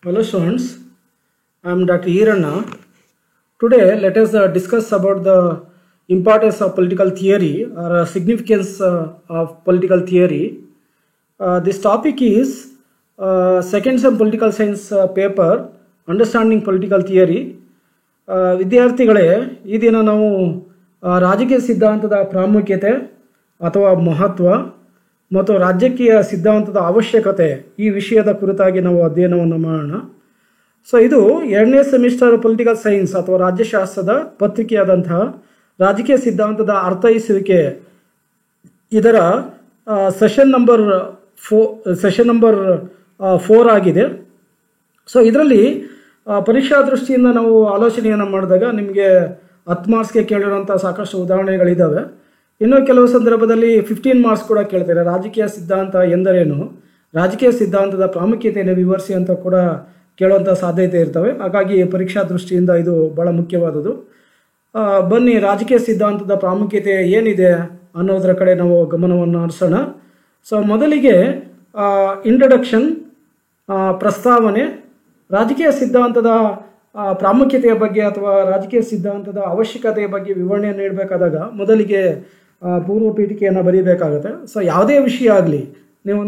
Hello students, I am Dr. Hiranna. Today let us discuss about the importance of political theory or significance of political theory. This topic is second sem political science paper, Understanding Political Theory. ವಿದ್ಯಾರ್ಥಿಗಳೇ, ಈ ದಿನ ನಾವು ರಾಜಕೀಯ ಸಿದ್ಧಾಂತದ ಪ್ರಾಮುಖ್ಯತೆ ಅಥವಾ ಮಹತ್ವ ಮತ್ತು ರಾಜಕೀಯ ಸಿದ್ಧಾಂತದ ಅವಶ್ಯಕತೆ ಈ ವಿಷಯದ ಕುರಿತಾಗಿ ನಾವು ಅಧ್ಯಯನವನ್ನು ಮಾಡೋಣ. ಸೊ ಇದು 2ನೇ ಸೆಮಿಸ್ಟರ್ ಪೊಲಿಟಿಕಲ್ ಸೈನ್ಸ್ ಅಥವಾ ರಾಜ್ಯಶಾಸ್ತ್ರದ ಪತ್ರಿಕೆಯಾದಂತಹ ರಾಜಕೀಯ ಸಿದ್ಧಾಂತದ ಅರ್ಥೈಸುವಿಕೆ ಇದರ ಸೆಷನ್ ನಂಬರ್ 4 ಆಗಿದೆ. ಸೊ ಇದರಲ್ಲಿ ಪರೀಕ್ಷಾ ದೃಷ್ಟಿಯಿಂದ ನಾವು ಆಲೋಚನೆಯನ್ನು ಮಾಡಿದಾಗ ನಿಮಗೆ 10 ಮಾರ್ಕ್ಸ್ಗೆ ಕೇಳಿರುವಂಥ ಸಾಕಷ್ಟು ಉದಾಹರಣೆಗಳಿದ್ದಾವೆ. ಇನ್ನೂ ಕೆಲವು ಸಂದರ್ಭದಲ್ಲಿ 15 ಮಾರ್ಕ್ಸ್ ಕೂಡ ಕೇಳ್ತಾರೆ. ರಾಜಕೀಯ ಸಿದ್ಧಾಂತ ಎಂದರೇನು, ರಾಜಕೀಯ ಸಿದ್ಧಾಂತದ ಪ್ರಾಮುಖ್ಯತೆಯನ್ನು ವಿವರಿಸಿ ಅಂತ ಕೂಡ ಕೇಳುವಂಥ ಸಾಧ್ಯತೆ ಇರ್ತವೆ. ಹಾಗಾಗಿ ಪರೀಕ್ಷಾ ದೃಷ್ಟಿಯಿಂದ ಇದು ಭಾಳ ಮುಖ್ಯವಾದದ್ದು. ಬನ್ನಿ, ರಾಜಕೀಯ ಸಿದ್ಧಾಂತದ ಪ್ರಾಮುಖ್ಯತೆ ಏನಿದೆ ಅನ್ನೋದರ ಕಡೆ ನಾವು ಗಮನವನ್ನು ಹರಿಸೋಣ. ಸೊ ಮೊದಲಿಗೆ ಇಂಟ್ರಡಕ್ಷನ್, ಪ್ರಸ್ತಾವನೆ, ರಾಜಕೀಯ ಸಿದ್ಧಾಂತದ ಪ್ರಾಮುಖ್ಯತೆಯ ಬಗ್ಗೆ ಅಥವಾ ರಾಜಕೀಯ ಸಿದ್ಧಾಂತದ ಅವಶ್ಯಕತೆಯ ಬಗ್ಗೆ ವಿವರಣೆಯನ್ನು ನೀಡಬೇಕಾದಾಗ ಮೊದಲಿಗೆ ಪೂರ್ವ ಪೀಠಿಕೆಯನ್ನು ಬರೀಬೇಕಾಗುತ್ತೆ. ಸೊ ಯಾವುದೇ ವಿಷಯ ಆಗಲಿ ನೀವು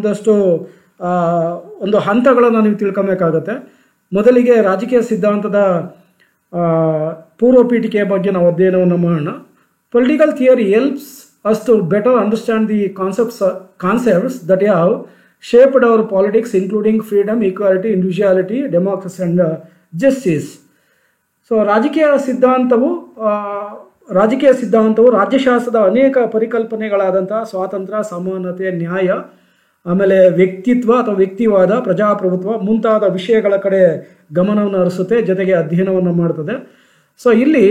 ಒಂದು ಹಂತಗಳನ್ನು ನೀವು ತಿಳ್ಕೊಬೇಕಾಗತ್ತೆ. ಮೊದಲಿಗೆ ರಾಜಕೀಯ ಸಿದ್ಧಾಂತದ ಪೂರ್ವ ಪೀಠಿಕೆಯ ಬಗ್ಗೆ ನಾವು ಅಧ್ಯಯನವನ್ನು ಮಾಡೋಣ. Political theory helps us to better understand the concepts that have shaped our politics, including freedom, equality, individuality, democracy and justice. So ರಾಜಕೀಯ ಸಿದ್ಧಾಂತವು ರಾಜ್ಯಶಾಸ್ತ್ರದ ಅನೇಕ ಪರಿಕಲ್ಪನೆಗಳಾದಂಥ ಸ್ವಾತಂತ್ರ್ಯ, ಸಮಾನತೆ, ನ್ಯಾಯ, ಆಮೇಲೆ ವ್ಯಕ್ತಿತ್ವ ಅಥವಾ ವ್ಯಕ್ತಿವಾದ, ಪ್ರಜಾಪ್ರಭುತ್ವ ಮುಂತಾದ ವಿಷಯಗಳ ಕಡೆ ಗಮನವನ್ನು ಹರಿಸುತ್ತೆ, ಜೊತೆಗೆ ಅಧ್ಯಯನವನ್ನು ಮಾಡ್ತದೆ. ಸೊ ಇಲ್ಲಿ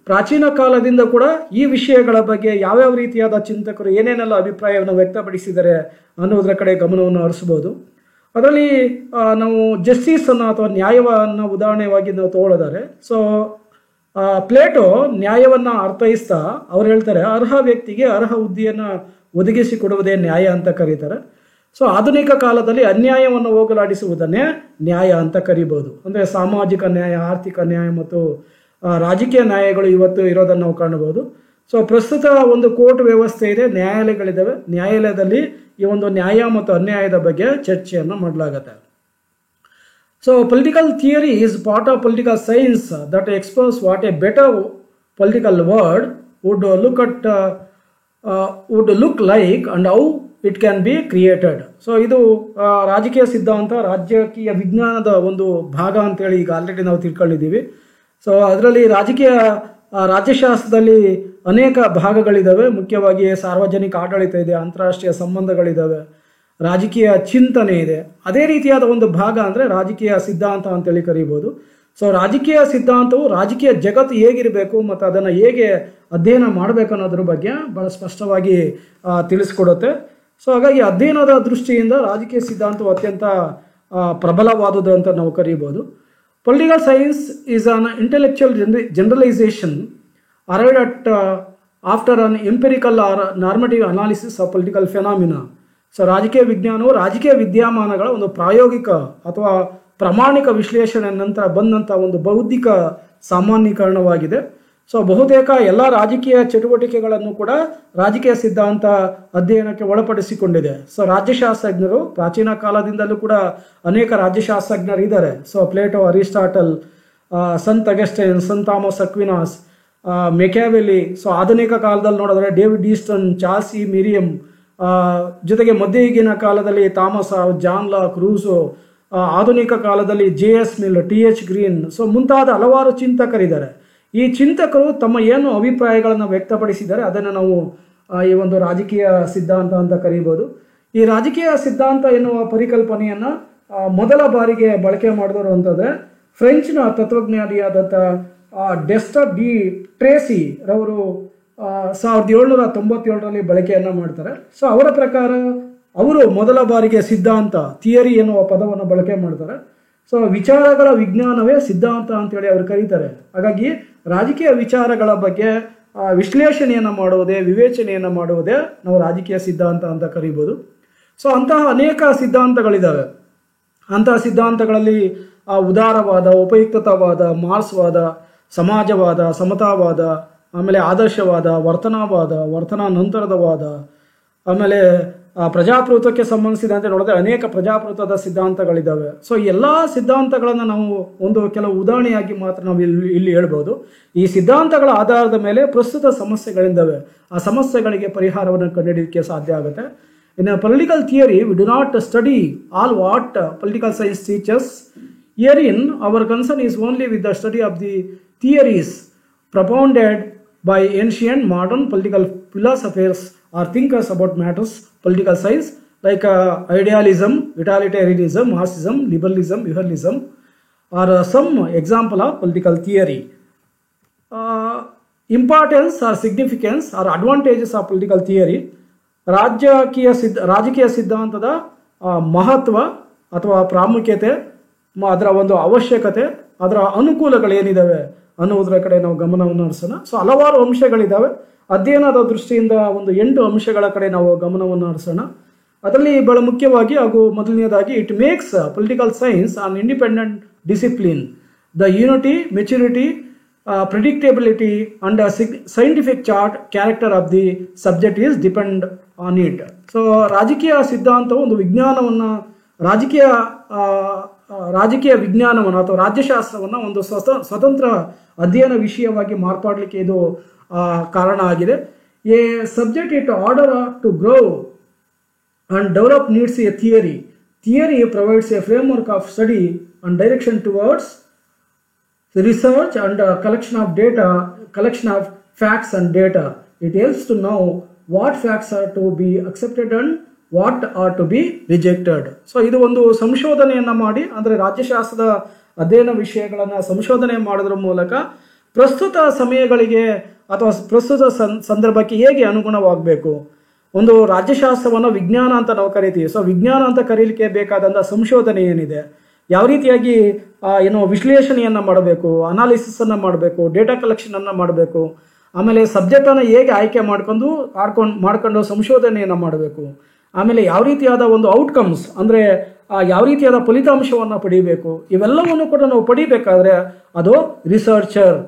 ಪ್ರಾಚೀನ ಕಾಲದಿಂದ ಕೂಡ ಈ ವಿಷಯಗಳ ಬಗ್ಗೆ ಯಾವ್ಯಾವ ರೀತಿಯಾದ ಚಿಂತಕರು ಏನೇನೆಲ್ಲ ಅಭಿಪ್ರಾಯವನ್ನು ವ್ಯಕ್ತಪಡಿಸಿದ್ದಾರೆ ಅನ್ನೋದರ ಕಡೆ ಗಮನವನ್ನು ಹರಿಸ್ಬೋದು. ಅದರಲ್ಲಿ ನಾವು ಜಸ್ಟಿಸನ್ನು ಅಥವಾ ನ್ಯಾಯವನ್ನು ಉದಾಹರಣೆಯಾಗಿ ನಾವು ತಗೊಳ್ಳೋದಾರೆ. ಸೊ ಪ್ಲೇಟೋ ನ್ಯಾಯವನ್ನು ಅರ್ಥೈಸ್ತಾ ಅವ್ರು ಹೇಳ್ತಾರೆ, ಅರ್ಹ ವ್ಯಕ್ತಿಗೆ ಅರ್ಹ ಹುದ್ದೆಯನ್ನು ಒದಗಿಸಿಕೊಡುವುದೇ ನ್ಯಾಯ ಅಂತ ಕರೀತಾರೆ. ಸೊ ಆಧುನಿಕ ಕಾಲದಲ್ಲಿ ಅನ್ಯಾಯವನ್ನು ಹೋಗಲಾಡಿಸುವುದನ್ನೇ ನ್ಯಾಯ ಅಂತ ಕರಿಬೋದು. ಅಂದರೆ ಸಾಮಾಜಿಕ ನ್ಯಾಯ, ಆರ್ಥಿಕ ನ್ಯಾಯ ಮತ್ತು ರಾಜಕೀಯ ನ್ಯಾಯಗಳು ಇವತ್ತು ಇರೋದನ್ನು ನಾವು ಕಾಣಬಹುದು. ಸೊ ಪ್ರಸ್ತುತ ಒಂದು ಕೋರ್ಟ್ ವ್ಯವಸ್ಥೆ ಇದೆ, ನ್ಯಾಯಾಲಯಗಳಿದ್ದಾವೆ. ನ್ಯಾಯಾಲಯದಲ್ಲಿ ಈ ಒಂದು ನ್ಯಾಯ ಮತ್ತು ಅನ್ಯಾಯದ ಬಗ್ಗೆ ಚರ್ಚೆಯನ್ನು ಮಾಡಲಾಗುತ್ತೆ. So political theory is part of political science that explores what a better political world would look like and how it can be created. So ಇದು ರಾಜಕೀಯ ಸಿದ್ಧಾಂತ, ರಾಜಕೀಯ ವಿಜ್ಞಾನದ ಒಂದು ಭಾಗ ಅಂತೇಳಿ ಈಗ ಆಲ್ರೆಡಿ ನಾವು ತಿಳ್ಕೊಂಡಿದ್ದೀವಿ. ಸೊ ಅದರಲ್ಲಿ ರಾಜ್ಯಶಾಸ್ತ್ರದಲ್ಲಿ ಅನೇಕ ಭಾಗಗಳಿದ್ದಾವೆ. ಮುಖ್ಯವಾಗಿ ಸಾರ್ವಜನಿಕ ಆಡಳಿತ ಇದೆ, ಅಂತಾರಾಷ್ಟ್ರೀಯ ಸಂಬಂಧಗಳಿದ್ದಾವೆ, ರಾಜಕೀಯ ಚಿಂತನೆ ಇದೆ. ಅದೇ ರೀತಿಯಾದ ಒಂದು ಭಾಗ ಅಂದರೆ ರಾಜಕೀಯ ಸಿದ್ಧಾಂತ ಅಂತೇಳಿ ಕರೀಬೋದು. ಸೊ ರಾಜಕೀಯ ಸಿದ್ಧಾಂತವು ರಾಜಕೀಯ ಜಗತ್ತು ಹೇಗಿರಬೇಕು ಮತ್ತು ಅದನ್ನು ಹೇಗೆ ಅಧ್ಯಯನ ಮಾಡಬೇಕು ಅನ್ನೋದ್ರ ಬಗ್ಗೆ ಭಾಳ ಸ್ಪಷ್ಟವಾಗಿ ತಿಳಿಸ್ಕೊಡುತ್ತೆ. ಸೊ ಹಾಗಾಗಿ ಅಧ್ಯಯನದ ದೃಷ್ಟಿಯಿಂದ ರಾಜಕೀಯ ಸಿದ್ಧಾಂತವು ಅತ್ಯಂತ ಪ್ರಬಲವಾದುದು ಅಂತ ನಾವು ಕರೀಬೋದು. Political science is an intellectual generalization arrived at after an empirical or normative analysis of political phenomena. So ರಾಜಕೀಯ ವಿಜ್ಞಾನವು ರಾಜಕೀಯ ವಿದ್ಯಮಾನಗಳ ಒಂದು ಪ್ರಾಯೋಗಿಕ ಅಥವಾ ಪ್ರಾಮಾಣಿಕ ವಿಶ್ಲೇಷಣೆ ನಂತರ ಬಂದಂಥ ಒಂದು ಬೌದ್ಧಿಕ ಸಾಮಾನ್ಯೀಕರಣವಾಗಿದೆ. ಸೊ ಬಹುತೇಕ ಎಲ್ಲ ರಾಜಕೀಯ ಚಟುವಟಿಕೆಗಳನ್ನು ಕೂಡ ರಾಜಕೀಯ ಸಿದ್ಧಾಂತ ಅಧ್ಯಯನಕ್ಕೆ ಒಳಪಡಿಸಿಕೊಂಡಿದೆ. ಸೊ ರಾಜ್ಯಶಾಸ್ತ್ರಜ್ಞರು ಪ್ರಾಚೀನ ಕಾಲದಿಂದಲೂ ಕೂಡ ಅನೇಕ ರಾಜ್ಯಶಾಸ್ತ್ರಜ್ಞರು ಇದ್ದಾರೆ. ಸೊ ಪ್ಲೇಟೋ, ಅರಿಸ್ಟಾಟಲ್, ಸಂತ್ ಅಗಸ್ಟೈನ್, ಸಂತ್ ಥಾಮಸ್ ಅಕ್ವಿನಾಸ್, ಮೆಕ್ಯಾವೆಲಿ. ಸೊ ಆಧುನಿಕ ಕಾಲದಲ್ಲಿ ನೋಡಿದ್ರೆ David Easton, Charles E Merriam, ಜೊತೆಗೆ ಮಧ್ಯಯುಗೀನ ಕಾಲದಲ್ಲಿ ಥಾಮಸ್, ಜಾನ್ ಲಾಕ್, ರೂಸೋ, ಆಧುನಿಕ ಕಾಲದಲ್ಲಿ JS mill, TH green, so ಮುಂತಾದ ಹಲವಾರು ಚಿಂತಕರಿದ್ದಾರೆ. ಈ ಚಿಂತಕರು ತಮ್ಮ ಏನು ಅಭಿಪ್ರಾಯಗಳನ್ನು ವ್ಯಕ್ತಪಡಿಸಿದ್ದಾರೆ ಅದನ್ನು ನಾವು ಈ ಒಂದು ರಾಜಕೀಯ ಸಿದ್ಧಾಂತ ಅಂತ ಕರೀಬೋದು. ಈ ರಾಜಕೀಯ ಸಿದ್ಧಾಂತ ಎನ್ನುವ ಪರಿಕಲ್ಪನೆಯನ್ನು ಮೊದಲ ಬಾರಿಗೆ ಬಳಕೆ ಮಾಡಿದವರು ಅಂತಂದರೆ ಫ್ರೆಂಚ್ನ ತತ್ವಜ್ಞಾನಿಯಾದಂಥ ಡೆಸ್ಟರ್ ಡಿ ಟ್ರೇಸಿ ರವರು 1797ರಲ್ಲಿ ಬಳಕೆಯನ್ನು ಮಾಡ್ತಾರೆ. ಸೊ ಅವರ ಪ್ರಕಾರ ಅವರು ಮೊದಲ ಬಾರಿಗೆ ಸಿದ್ಧಾಂತ, ಥಿಯರಿ ಎನ್ನುವ ಪದವನ್ನು ಬಳಕೆ ಮಾಡ್ತಾರೆ. ಸೊ ವಿಚಾರಗಳ ವಿಜ್ಞಾನವೇ ಸಿದ್ಧಾಂತ ಅಂತೇಳಿ ಅವರು ಕರೀತಾರೆ. ಹಾಗಾಗಿ ರಾಜಕೀಯ ವಿಚಾರಗಳ ಬಗ್ಗೆ ವಿಶ್ಲೇಷಣೆಯನ್ನು ಮಾಡುವುದೇ, ವಿವೇಚನೆಯನ್ನು ಮಾಡುವುದೇ ನಾವು ರಾಜಕೀಯ ಸಿದ್ಧಾಂತ ಅಂತ ಕರೀಬೋದು. ಸೊ ಅಂತಹ ಅನೇಕ ಸಿದ್ಧಾಂತಗಳಿದ್ದಾವೆ. ಅಂತಹ ಸಿದ್ಧಾಂತಗಳಲ್ಲಿ ಉದಾರವಾದ, ಉಪಯುಕ್ತತಾವಾದ, ಮಾರ್ಕ್ಸ್ವಾದ, ಸಮಾಜವಾದ, ಸಮತಾವಾದ, ಆಮೇಲೆ ಆದರ್ಶವಾದ, ವರ್ತನಾವಾದ, ವರ್ತನಾ ನಂತರದವಾದ, ಆಮೇಲೆ ಪ್ರಜಾಪ್ರಭುತ್ವಕ್ಕೆ ಸಂಬಂಧಿಸಿದಂತೆ ನೋಡಿದ್ರೆ ಅನೇಕ ಪ್ರಜಾಪ್ರಭುತ್ವದ ಸಿದ್ಧಾಂತಗಳಿದ್ದಾವೆ. ಸೊ ಎಲ್ಲ ಸಿದ್ಧಾಂತಗಳನ್ನು ನಾವು ಕೆಲವು ಉದಾಹರಣೆಯಾಗಿ ಮಾತ್ರ ನಾವು ಇಲ್ಲಿ ಹೇಳ್ಬೋದು. ಈ ಸಿದ್ಧಾಂತಗಳ ಆಧಾರದ ಮೇಲೆ ಪ್ರಸ್ತುತ ಸಮಸ್ಯೆಗಳಿದ್ದಾವೆ, ಆ ಸಮಸ್ಯೆಗಳಿಗೆ ಪರಿಹಾರವನ್ನು ಕಂಡುಹಿಡಿಯಲಿಕ್ಕೆ ಸಾಧ್ಯ ಆಗುತ್ತೆ. In a political theory, we do not study all what political science teaches. Herein, our concern is only with the study of the theories propounded by ancient, modern political philosophers or thinkers about matters political science, like idealism, utilitarianism, Marxism, liberalism, behavioralism, or some example of political theory. Importance or significance or advantages of political theory. ರಾಜಕೀಯ ಸಿದ್ಧಾಂತದ ಮಹತ್ವ ಅಥವಾ ಪ್ರಾಮುಖ್ಯತೆ, ಅದರ ಒಂದು ಅವಶ್ಯಕತೆ, ಅದರ ಅನುಕೂಲಗಳೇನಿದ್ದಾವೆ ಅನ್ನುವುದರ ಕಡೆ ನಾವು ಗಮನವನ್ನು ಹರಿಸೋಣ. ಸೊ ಹಲವಾರು ಅಂಶಗಳಿದ್ದಾವೆ. ಅಧ್ಯಯನದ ದೃಷ್ಟಿಯಿಂದ 8 ಅಂಶಗಳ ಕಡೆ ನಾವು ಗಮನವನ್ನು ಹರಿಸೋಣ. ಅದರಲ್ಲಿ ಬಹಳ ಮುಖ್ಯವಾಗಿ ಹಾಗೂ ಮೊದಲನೆಯದಾಗಿ, it makes political science on independent discipline. The unity, maturity, predictability and scientific character of the subject is depend on it. So ರಾಜಕೀಯ ಸಿದ್ಧಾಂತವು ಒಂದು ವಿಜ್ಞಾನವನ್ನು, ರಾಜಕೀಯ ವಿಜ್ಞಾನವನ್ನು ಅಥವಾ ರಾಜ್ಯಶಾಸ್ತ್ರವನ್ನು ಒಂದು ಸ್ವತಂತ್ರ ಅಧ್ಯಯನ ವಿಷಯವಾಗಿ ಮಾರ್ಪಾಡಲಿಕ್ಕೆ ಇದು ಕಾರಣ ಆಗಿದೆ. A subject it order to grow and develop needs a theory. Theory provides a framework of study and direction towards the research and collection of facts and data. It helps to know what facts are to be accepted and what are to be rejected. So ಇದು ಒಂದು ಸಂಶೋಧನೆಯನ್ನು ಮಾಡಿ, ಅಂದರೆ ರಾಜ್ಯಶಾಸ್ತ್ರದ ಅಧ್ಯಯನ ವಿಷಯಗಳನ್ನು ಸಂಶೋಧನೆ ಮಾಡೋದ್ರ ಮೂಲಕ ಪ್ರಸ್ತುತ ಸಮಯಗಳಿಗೆ ಅಥವಾ ಪ್ರಸ್ತುತ ಸಂದರ್ಭಕ್ಕೆ ಹೇಗೆ ಅನುಗುಣವಾಗಬೇಕು. ಒಂದು ರಾಜ್ಯಶಾಸ್ತ್ರವನ್ನು ವಿಜ್ಞಾನ ಅಂತ ನಾವು ಕರಿತೀವಿ. ಸೊ ವಿಜ್ಞಾನ ಅಂತ ಕರೀಲಿಕ್ಕೆ ಬೇಕಾದಂಥ ಸಂಶೋಧನೆ ಏನಿದೆ, ಯಾವ ರೀತಿಯಾಗಿ ವಿಶ್ಲೇಷಣೆಯನ್ನು ಮಾಡಬೇಕು, ಅನಾಲಿಸಿಸನ್ನು ಮಾಡಬೇಕು, ಡೇಟಾ ಕಲೆಕ್ಷನನ್ನು ಮಾಡಬೇಕು, ಆಮೇಲೆ ಸಬ್ಜೆಕ್ಟನ್ನು ಹೇಗೆ ಆಯ್ಕೆ ಮಾಡ್ಕೊಂಡು ಸಂಶೋಧನೆಯನ್ನು ಮಾಡಬೇಕು, ಆಮೇಲೆ ಯಾವ ರೀತಿಯಾದ ಒಂದು ಔಟ್ಕಮ್ಸ್ ಅಂದರೆ ಯಾವ ರೀತಿಯಾದ ಫಲಿತಾಂಶವನ್ನು ಪಡಿಬೇಕು, ಇವೆಲ್ಲವನ್ನು ಕೂಡ ನಾವು ಪಡಿಬೇಕಾದ್ರೆ ಅದು ರಿಸರ್ಚರ್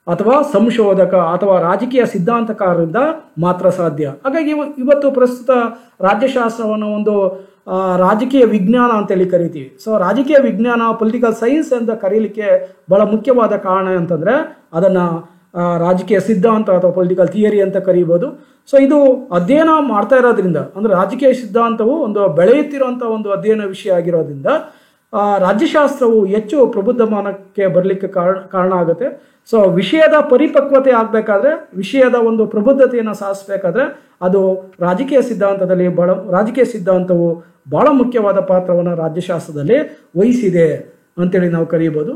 ಅಥವಾ ಸಂಶೋಧಕ ಅಥವಾ ರಾಜಕೀಯ ಸಿದ್ಧಾಂತಕಾರರಿಂದ ಮಾತ್ರ ಸಾಧ್ಯ. ಹಾಗಾಗಿ ಇವತ್ತು ಪ್ರಸ್ತುತ ರಾಜ್ಯಶಾಸ್ತ್ರವನ್ನು ಒಂದು ರಾಜಕೀಯ ವಿಜ್ಞಾನ ಅಂತೇಳಿ ಕರಿತೀವಿ. ಸೊ ರಾಜಕೀಯ ವಿಜ್ಞಾನ, ಪೊಲಿಟಿಕಲ್ ಸೈನ್ಸ್ ಅಂತ ಕರೀಲಿಕ್ಕೆ ಬಹಳ ಮುಖ್ಯವಾದ ಕಾರಣ ಅಂತಂದರೆ ಅದನ್ನು ರಾಜಕೀಯ ಸಿದ್ಧಾಂತ ಅಥವಾ ಪೊಲಿಟಿಕಲ್ ಥಿಯರಿ ಅಂತ ಕರೀಬೋದು. ಸೊ ಇದು ಅಧ್ಯಯನ ಮಾಡ್ತಾ ಇರೋದ್ರಿಂದ, ಅಂದರೆ ರಾಜಕೀಯ ಸಿದ್ಧಾಂತವು ಒಂದು ಬೆಳೆಯುತ್ತಿರುವಂಥ ಒಂದು ಅಧ್ಯಯನ ವಿಷಯ ಆಗಿರೋದ್ರಿಂದ ರಾಜ್ಯಶಾಸ್ತ್ರವು ಹೆಚ್ಚು ಪ್ರಬುದ್ಧಮಾನಕ್ಕೆ ಬರಲಿಕ್ಕೆ ಕಾರಣ ಆಗುತ್ತೆ. ಸೊ ವಿಷಯದ ಪರಿಪಕ್ವತೆ ಆಗಬೇಕಾದ್ರೆ, ವಿಷಯದ ಒಂದು ಪ್ರಬುದ್ಧತೆಯನ್ನು ಸಾಧಿಸಬೇಕಾದ್ರೆ ಅದು ರಾಜಕೀಯ ಸಿದ್ಧಾಂತವು ಬಹಳ ಮುಖ್ಯವಾದ ಪಾತ್ರವನ್ನು ರಾಜ್ಯಶಾಸ್ತ್ರದಲ್ಲಿ ವಹಿಸಿದೆ ಅಂತೇಳಿ ನಾವು ಕರೀಬೋದು.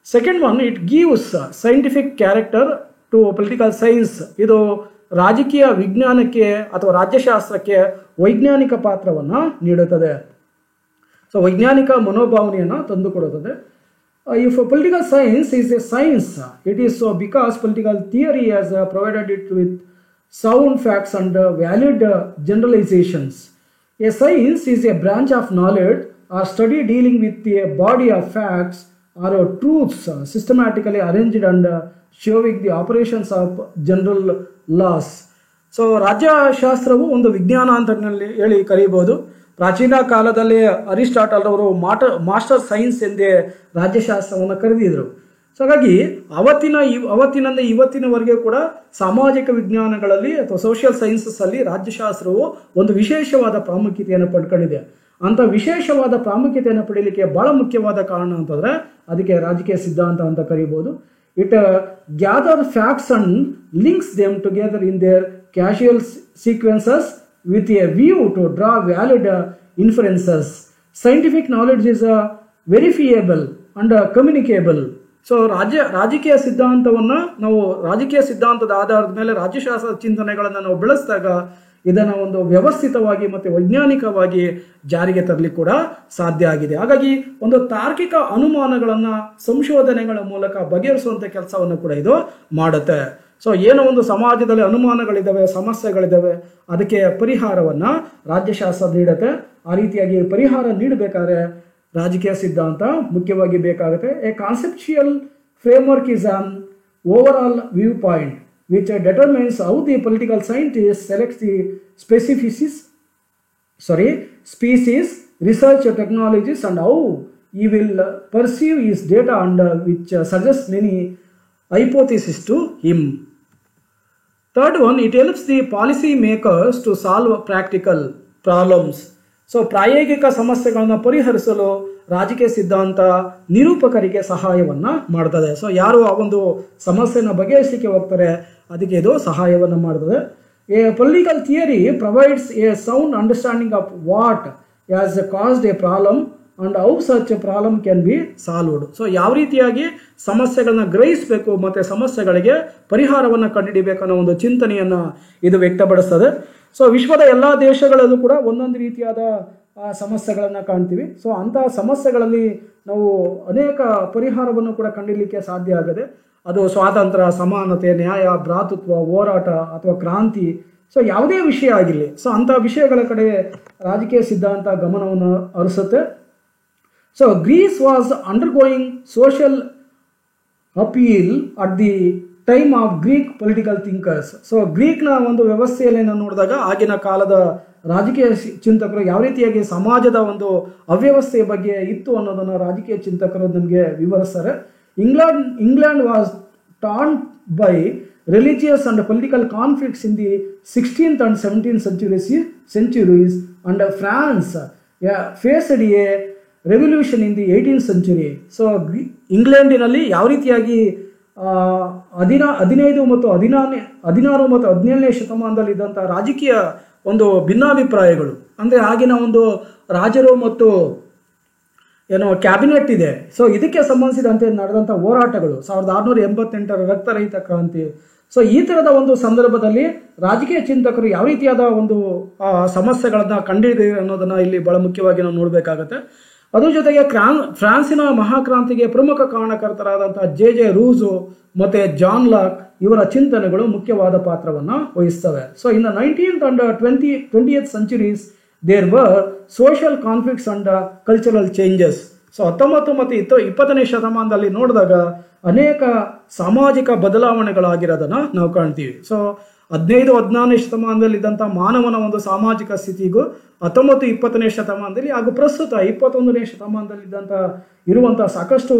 Second one, it gives scientific character to political science. ಇದು ರಾಜಕೀಯ ವಿಜ್ಞಾನಕ್ಕೆ ಅಥವಾ ರಾಜ್ಯಶಾಸ್ತ್ರಕ್ಕೆ ವೈಜ್ಞಾನಿಕ ಪಾತ್ರವನ್ನು ನೀಡುತ್ತದೆ. ಸೊ ವೈಜ್ಞಾನಿಕ ಮನೋಭಾವನೆಯನ್ನು ತಂದುಕೊಡುತ್ತದೆ. If political science is a science, it is so because political theory has provided it with sound facts and valid generalizations. A science is a branch of knowledge or study dealing with a body of facts or truths systematically arranged and showing the operations of general laws. So ರಾಜ್ಯಶಾಸ್ತ್ರವು ಒಂದು ವಿಜ್ಞಾನ ಅಂತ ಹೇಳಿ ಕರೀಬೋದು. ಪ್ರಾಚೀನ ಕಾಲದಲ್ಲಿ Aristotle ಅವರು master science ಎಂದೇ ರಾಜ್ಯಶಾಸ್ತ್ರವನ್ನು ಕರೆದಿದ್ರು. So ಹಾಗಾಗಿ ಅವತ್ತಿನಿಂದ ಇವತ್ತಿನವರೆಗೆ ಕೂಡ ಸಾಮಾಜಿಕ ವಿಜ್ಞಾನಗಳಲ್ಲಿ ಅಥವಾ ಸೋಷಿಯಲ್ ಸೈನ್ಸಸ್ ಅಲ್ಲಿ ರಾಜ್ಯಶಾಸ್ತ್ರವು ಒಂದು ವಿಶೇಷವಾದ ಪ್ರಾಮುಖ್ಯತೆಯನ್ನು ಪಡ್ಕೊಂಡಿದೆ. ಅಂತ ವಿಶೇಷವಾದ ಪ್ರಾಮುಖ್ಯತೆಯನ್ನು ಪಡೀಲಿಕ್ಕೆ ಬಹಳ ಮುಖ್ಯವಾದ ಕಾರಣ ಅಂತಂದ್ರೆ ಅದಕ್ಕೆ ರಾಜಕೀಯ ಸಿದ್ಧಾಂತ ಅಂತ ಕರೀಬೋದು. It gather facts and links them together in their casual sequences with a view to draw valid inferences. Scientific knowledge is verifiable and communicable. So ರಾಜಕೀಯ ಸಿದ್ಧಾಂತವನ್ನು ನಾವು ರಾಜಕೀಯ ಸಿದ್ಧಾಂತದ ಆಧಾರದ ಮೇಲೆ ರಾಜ್ಯಶಾಸ್ತ್ರದ ಚಿಂತನೆಗಳನ್ನು ನಾವು ಬೆಳೆಸಿದಾಗ ಇದನ್ನು ಒಂದು ವ್ಯವಸ್ಥಿತವಾಗಿ ಮತ್ತು ವೈಜ್ಞಾನಿಕವಾಗಿ ಜಾರಿಗೆ ತರಲಿಕ್ಕೆ ಕೂಡ ಸಾಧ್ಯ ಆಗಿದೆ. ಹಾಗಾಗಿ ಒಂದು ತಾರ್ಕಿಕ ಅನುಮಾನಗಳನ್ನು ಸಂಶೋಧನೆಗಳ ಮೂಲಕ ಬಗೆಹರಿಸುವಂಥ ಕೆಲಸವನ್ನು ಕೂಡ ಇದು ಮಾಡುತ್ತೆ. ಸೊ ಏನೋ ಒಂದು ಸಮಾಜದಲ್ಲಿ ಅನುಮಾನಗಳಿದ್ದಾವೆ, ಸಮಸ್ಯೆಗಳಿದ್ದಾವೆ, ಅದಕ್ಕೆ ಪರಿಹಾರವನ್ನು ರಾಜ್ಯಶಾಸ್ತ್ರ ನೀಡುತ್ತೆ. ಆ ರೀತಿಯಾಗಿ ಪರಿಹಾರ ನೀಡಬೇಕಾದ್ರೆ ರಾಜಕೀಯ ಸಿದ್ಧಾಂತ ಮುಖ್ಯವಾಗಿ ಬೇಕಾಗುತ್ತೆ. A conceptual framework is an overall view point which determines how the political scientist selects the species, research technologies and how he will perceive his data and which suggests many hypotheses to him. Third one, it helps the policy makers to solve practical problems. So ಪ್ರಾಯೋಗಿಕ ಸಮಸ್ಯೆಗಳನ್ನು ಪರಿಹರಿಸಲು ರಾಜಕೀಯ ಸಿದ್ಧಾಂತ ನಿರೂಪಕರಿಗೆ ಸಹಾಯವನ್ನು ಮಾಡ್ತದೆ. So ಯಾರು ಆ ಒಂದು ಸಮಸ್ಯೆನ ಬಗೆಹರಿಸಲಿಕ್ಕೆ ಹೋಗ್ತಾರೆ ಅದಕ್ಕೆ ಇದು ಸಹಾಯವನ್ನು ಮಾಡ್ತದೆ. A political theory provides a sound understanding of what has caused a problem and how such a problem can be solved. So ಯಾವ ರೀತಿಯಾಗಿ ಸಮಸ್ಯೆಗಳನ್ನ ಗ್ರಹಿಸಬೇಕು ಮತ್ತು ಸಮಸ್ಯೆಗಳಿಗೆ ಪರಿಹಾರವನ್ನು ಕಂಡುಹಿಡಿಬೇಕು ಅನ್ನೋ ಒಂದು ಚಿಂತನೆಯನ್ನು ಇದು ವ್ಯಕ್ತಪಡಿಸ್ತದೆ. ಸೊ ವಿಶ್ವದ ಎಲ್ಲ ದೇಶಗಳಲ್ಲೂ ಕೂಡ ಒಂದೊಂದು ರೀತಿಯಾದ ಸಮಸ್ಯೆಗಳನ್ನು ಕಾಣ್ತೀವಿ. ಸೊ ಅಂತಹ ಸಮಸ್ಯೆಗಳಲ್ಲಿ ನಾವು ಅನೇಕ ಪರಿಹಾರವನ್ನು ಕೂಡ ಕಂಡುಹಿಡಿಯಲಿಕ್ಕೆ ಸಾಧ್ಯ ಆಗಿದೆ. ಅದು ಸ್ವಾತಂತ್ರ್ಯ, ಸಮಾನತೆ, ನ್ಯಾಯ, ಭ್ರಾತೃತ್ವ, ಹೋರಾಟ ಅಥವಾ ಕ್ರಾಂತಿ, ಸೊ ಯಾವುದೇ ವಿಷಯ ಆಗಿರಲಿ, ಸೊ ಅಂಥ ವಿಷಯಗಳ ಕಡೆ ರಾಜಕೀಯ ಸಿದ್ಧಾಂತ ಗಮನವನ್ನು ಹರಿಸುತ್ತೆ. So Greece was undergoing social appeal at the time of Greek political thinkers. So ಗ್ರೀಕ್ನ ಒಂದು ವ್ಯವಸ್ಥೆಯಲ್ಲಿ ನಾವು ನೋಡಿದಾಗ ಆಗಿನ ಕಾಲದ ರಾಜಕೀಯ ಚಿಂತಕರು ಯಾವ ರೀತಿಯಾಗಿ ಸಮಾಜದ ಒಂದು ಅವ್ಯವಸ್ಥೆಯ ಬಗ್ಗೆ ಇತ್ತು ಅನ್ನೋದನ್ನು ರಾಜಕೀಯ ಚಿಂತಕರು ನಮಗೆ ವಿವರಿಸ್ತಾರೆ. England was torn by religious and political conflicts in the 16th and 17th centuries, and France faced a revolution in the 18th century. So ಇಂಗ್ಲೆಂಡಿನಲ್ಲಿ ಯಾವ ರೀತಿಯಾಗಿ 15 ಮತ್ತು 16 ಮತ್ತು 17ನೇ ಶತಮಾನದಲ್ಲಿ ಇದ್ದಂಥ ರಾಜಕೀಯ ಒಂದು ಭಿನ್ನಾಭಿಪ್ರಾಯಗಳು, ಅಂದರೆ ಆಗಿನ ಒಂದು ರಾಜರು ಮತ್ತು ಕ್ಯಾಬಿನೆಟ್ ಇದೆ. ಸೊ ಇದಕ್ಕೆ ಸಂಬಂಧಿಸಿದಂತೆ ನಡೆದಂಥ ಹೋರಾಟಗಳು 1688ರ ರಕ್ತರಹಿತ ಕ್ರಾಂತಿ. ಸೊ ಈ ಥರದ ಒಂದು ಸಂದರ್ಭದಲ್ಲಿ ರಾಜಕೀಯ ಚಿಂತಕರು ಯಾವ ರೀತಿಯಾದ ಒಂದು ಸಮಸ್ಯೆಗಳನ್ನು ಕಂಡುಹಿಡಿದಿದೆ ಅನ್ನೋದನ್ನು ಇಲ್ಲಿ ಬಹಳ ಮುಖ್ಯವಾಗಿ ನಾವು ನೋಡಬೇಕಾಗತ್ತೆ. ಅದ್ರ ಜೊತೆಗೆ ಫ್ರಾನ್ಸಿನ ಮಹಾಕ್ರಾಂತಿಗೆ ಪ್ರಮುಖ ಕಾರಣಕರ್ತರಾದಂಥ ಜೆ ರೂಸೋ ಮತ್ತು ಜಾನ್ ಲಾಕ್ ಇವರ ಚಿಂತನೆಗಳು ಮುಖ್ಯವಾದ ಪಾತ್ರವನ್ನು ವಹಿಸ್ತವೆ. So in the 19th and 20th centuries there were social conflicts and cultural changes. So 19 ಮತ್ತು 20ನೇ ಶತಮಾನದಲ್ಲಿ ನೋಡಿದಾಗ ಅನೇಕ ಸಾಮಾಜಿಕ ಬದಲಾವಣೆಗಳಾಗಿರೋದನ್ನು ನಾವು ಕಾಣ್ತೀವಿ. ಸೊ 15-14ನೇ ಶತಮಾನದಲ್ಲಿ ಇದ್ದಂಥ ಮಾನವನ ಒಂದು ಸಾಮಾಜಿಕ ಸ್ಥಿತಿಗೂ 19-20ನೇ ಶತಮಾನದಲ್ಲಿ ಹಾಗೂ ಪ್ರಸ್ತುತ 21ನೇ ಶತಮಾನದಲ್ಲಿ ಇರುವಂಥ ಸಾಕಷ್ಟು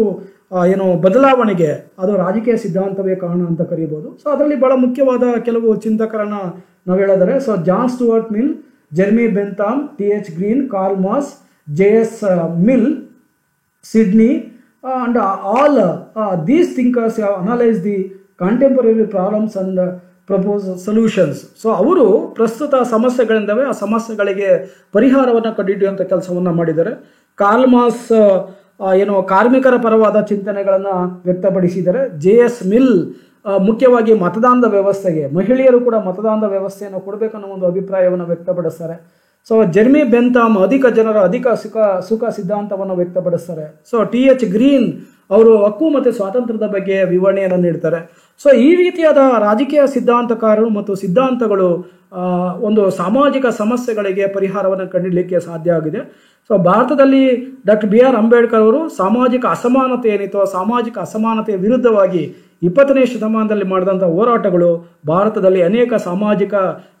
ಬದಲಾವಣೆಗೆ ಅದು ರಾಜಕೀಯ ಸಿದ್ಧಾಂತವೇ ಕಾರಣ ಅಂತ ಕರೀಬೋದು. ಸೊ ಅದರಲ್ಲಿ ಬಹಳ ಮುಖ್ಯವಾದ ಕೆಲವು ಚಿಂತಕರನ್ನ ನಾವು ಹೇಳಿದರೆ, so John Stuart Mill, Jeremy Bentham, T.H. Green, Karl Marx, J.S. Mill, Sidney, and all these thinkers have analyzed the contemporary problems and proposed solutions. So ಅವರು ಪ್ರಸ್ತುತ ಸಮಸ್ಯೆಗಳಿಂದವೆ ಆ ಸಮಸ್ಯೆಗಳಿಗೆ ಪರಿಹಾರವನ್ನು ಕಂಡುಹಿಡಿಯುವಂಥ ಕೆಲಸವನ್ನು ಮಾಡಿದ್ದಾರೆ. ಕಾರ್ಲ್ ಮಾಸ್ ಕಾರ್ಮಿಕರ ಪರವಾದ ಚಿಂತನೆಗಳನ್ನು ವ್ಯಕ್ತಪಡಿಸಿದ್ದಾರೆ. J.S. ಮಿಲ್ ಮುಖ್ಯವಾಗಿ ಮತದಾನದ ವ್ಯವಸ್ಥೆಗೆ, ಮಹಿಳೆಯರು ಕೂಡ ಮತದಾನದ ವ್ಯವಸ್ಥೆಯನ್ನು ಕೊಡಬೇಕನ್ನೋ ಒಂದು ಅಭಿಪ್ರಾಯವನ್ನು ವ್ಯಕ್ತಪಡಿಸ್ತಾರೆ. ಸೊ ಜೆರ್ಮಿ ಬೆಂಥಾಮ್ ಅಧಿಕ ಜನರ ಅಧಿಕ ಸುಖ ಸಿದ್ಧಾಂತವನ್ನು ವ್ಯಕ್ತಪಡಿಸ್ತಾರೆ. So T.H. ಗ್ರೀನ್ ಅವರು ಹಕ್ಕು ಮತ್ತು ಸ್ವಾತಂತ್ರ್ಯದ ಬಗ್ಗೆ ವಿವರಣೆಯನ್ನು ನೀಡ್ತಾರೆ. ಸೊ ಈ ರೀತಿಯಾದ ರಾಜಕೀಯ ಸಿದ್ಧಾಂತಕಾರರು ಮತ್ತು ಸಿದ್ಧಾಂತಗಳು ಒಂದು ಸಾಮಾಜಿಕ ಸಮಸ್ಯೆಗಳಿಗೆ ಪರಿಹಾರವನ್ನು ಕಂಡುಹಿಡಲಿಕ್ಕೆ ಸಾಧ್ಯ ಆಗಿದೆ. ಸೊ ಭಾರತದಲ್ಲಿ ಡಾಕ್ಟರ್ B.R. ಅಂಬೇಡ್ಕರ್ ಅವರು ಸಾಮಾಜಿಕ ಅಸಮಾನತೆ ಏನಿತ್ತು, ಸಾಮಾಜಿಕ ಅಸಮಾನತೆಯ ವಿರುದ್ಧವಾಗಿ 20ನೇ ಶತಮಾನದಲ್ಲಿ ಮಾಡಿದಂಥ ಹೋರಾಟಗಳು ಭಾರತದಲ್ಲಿ ಅನೇಕ ಸಾಮಾಜಿಕ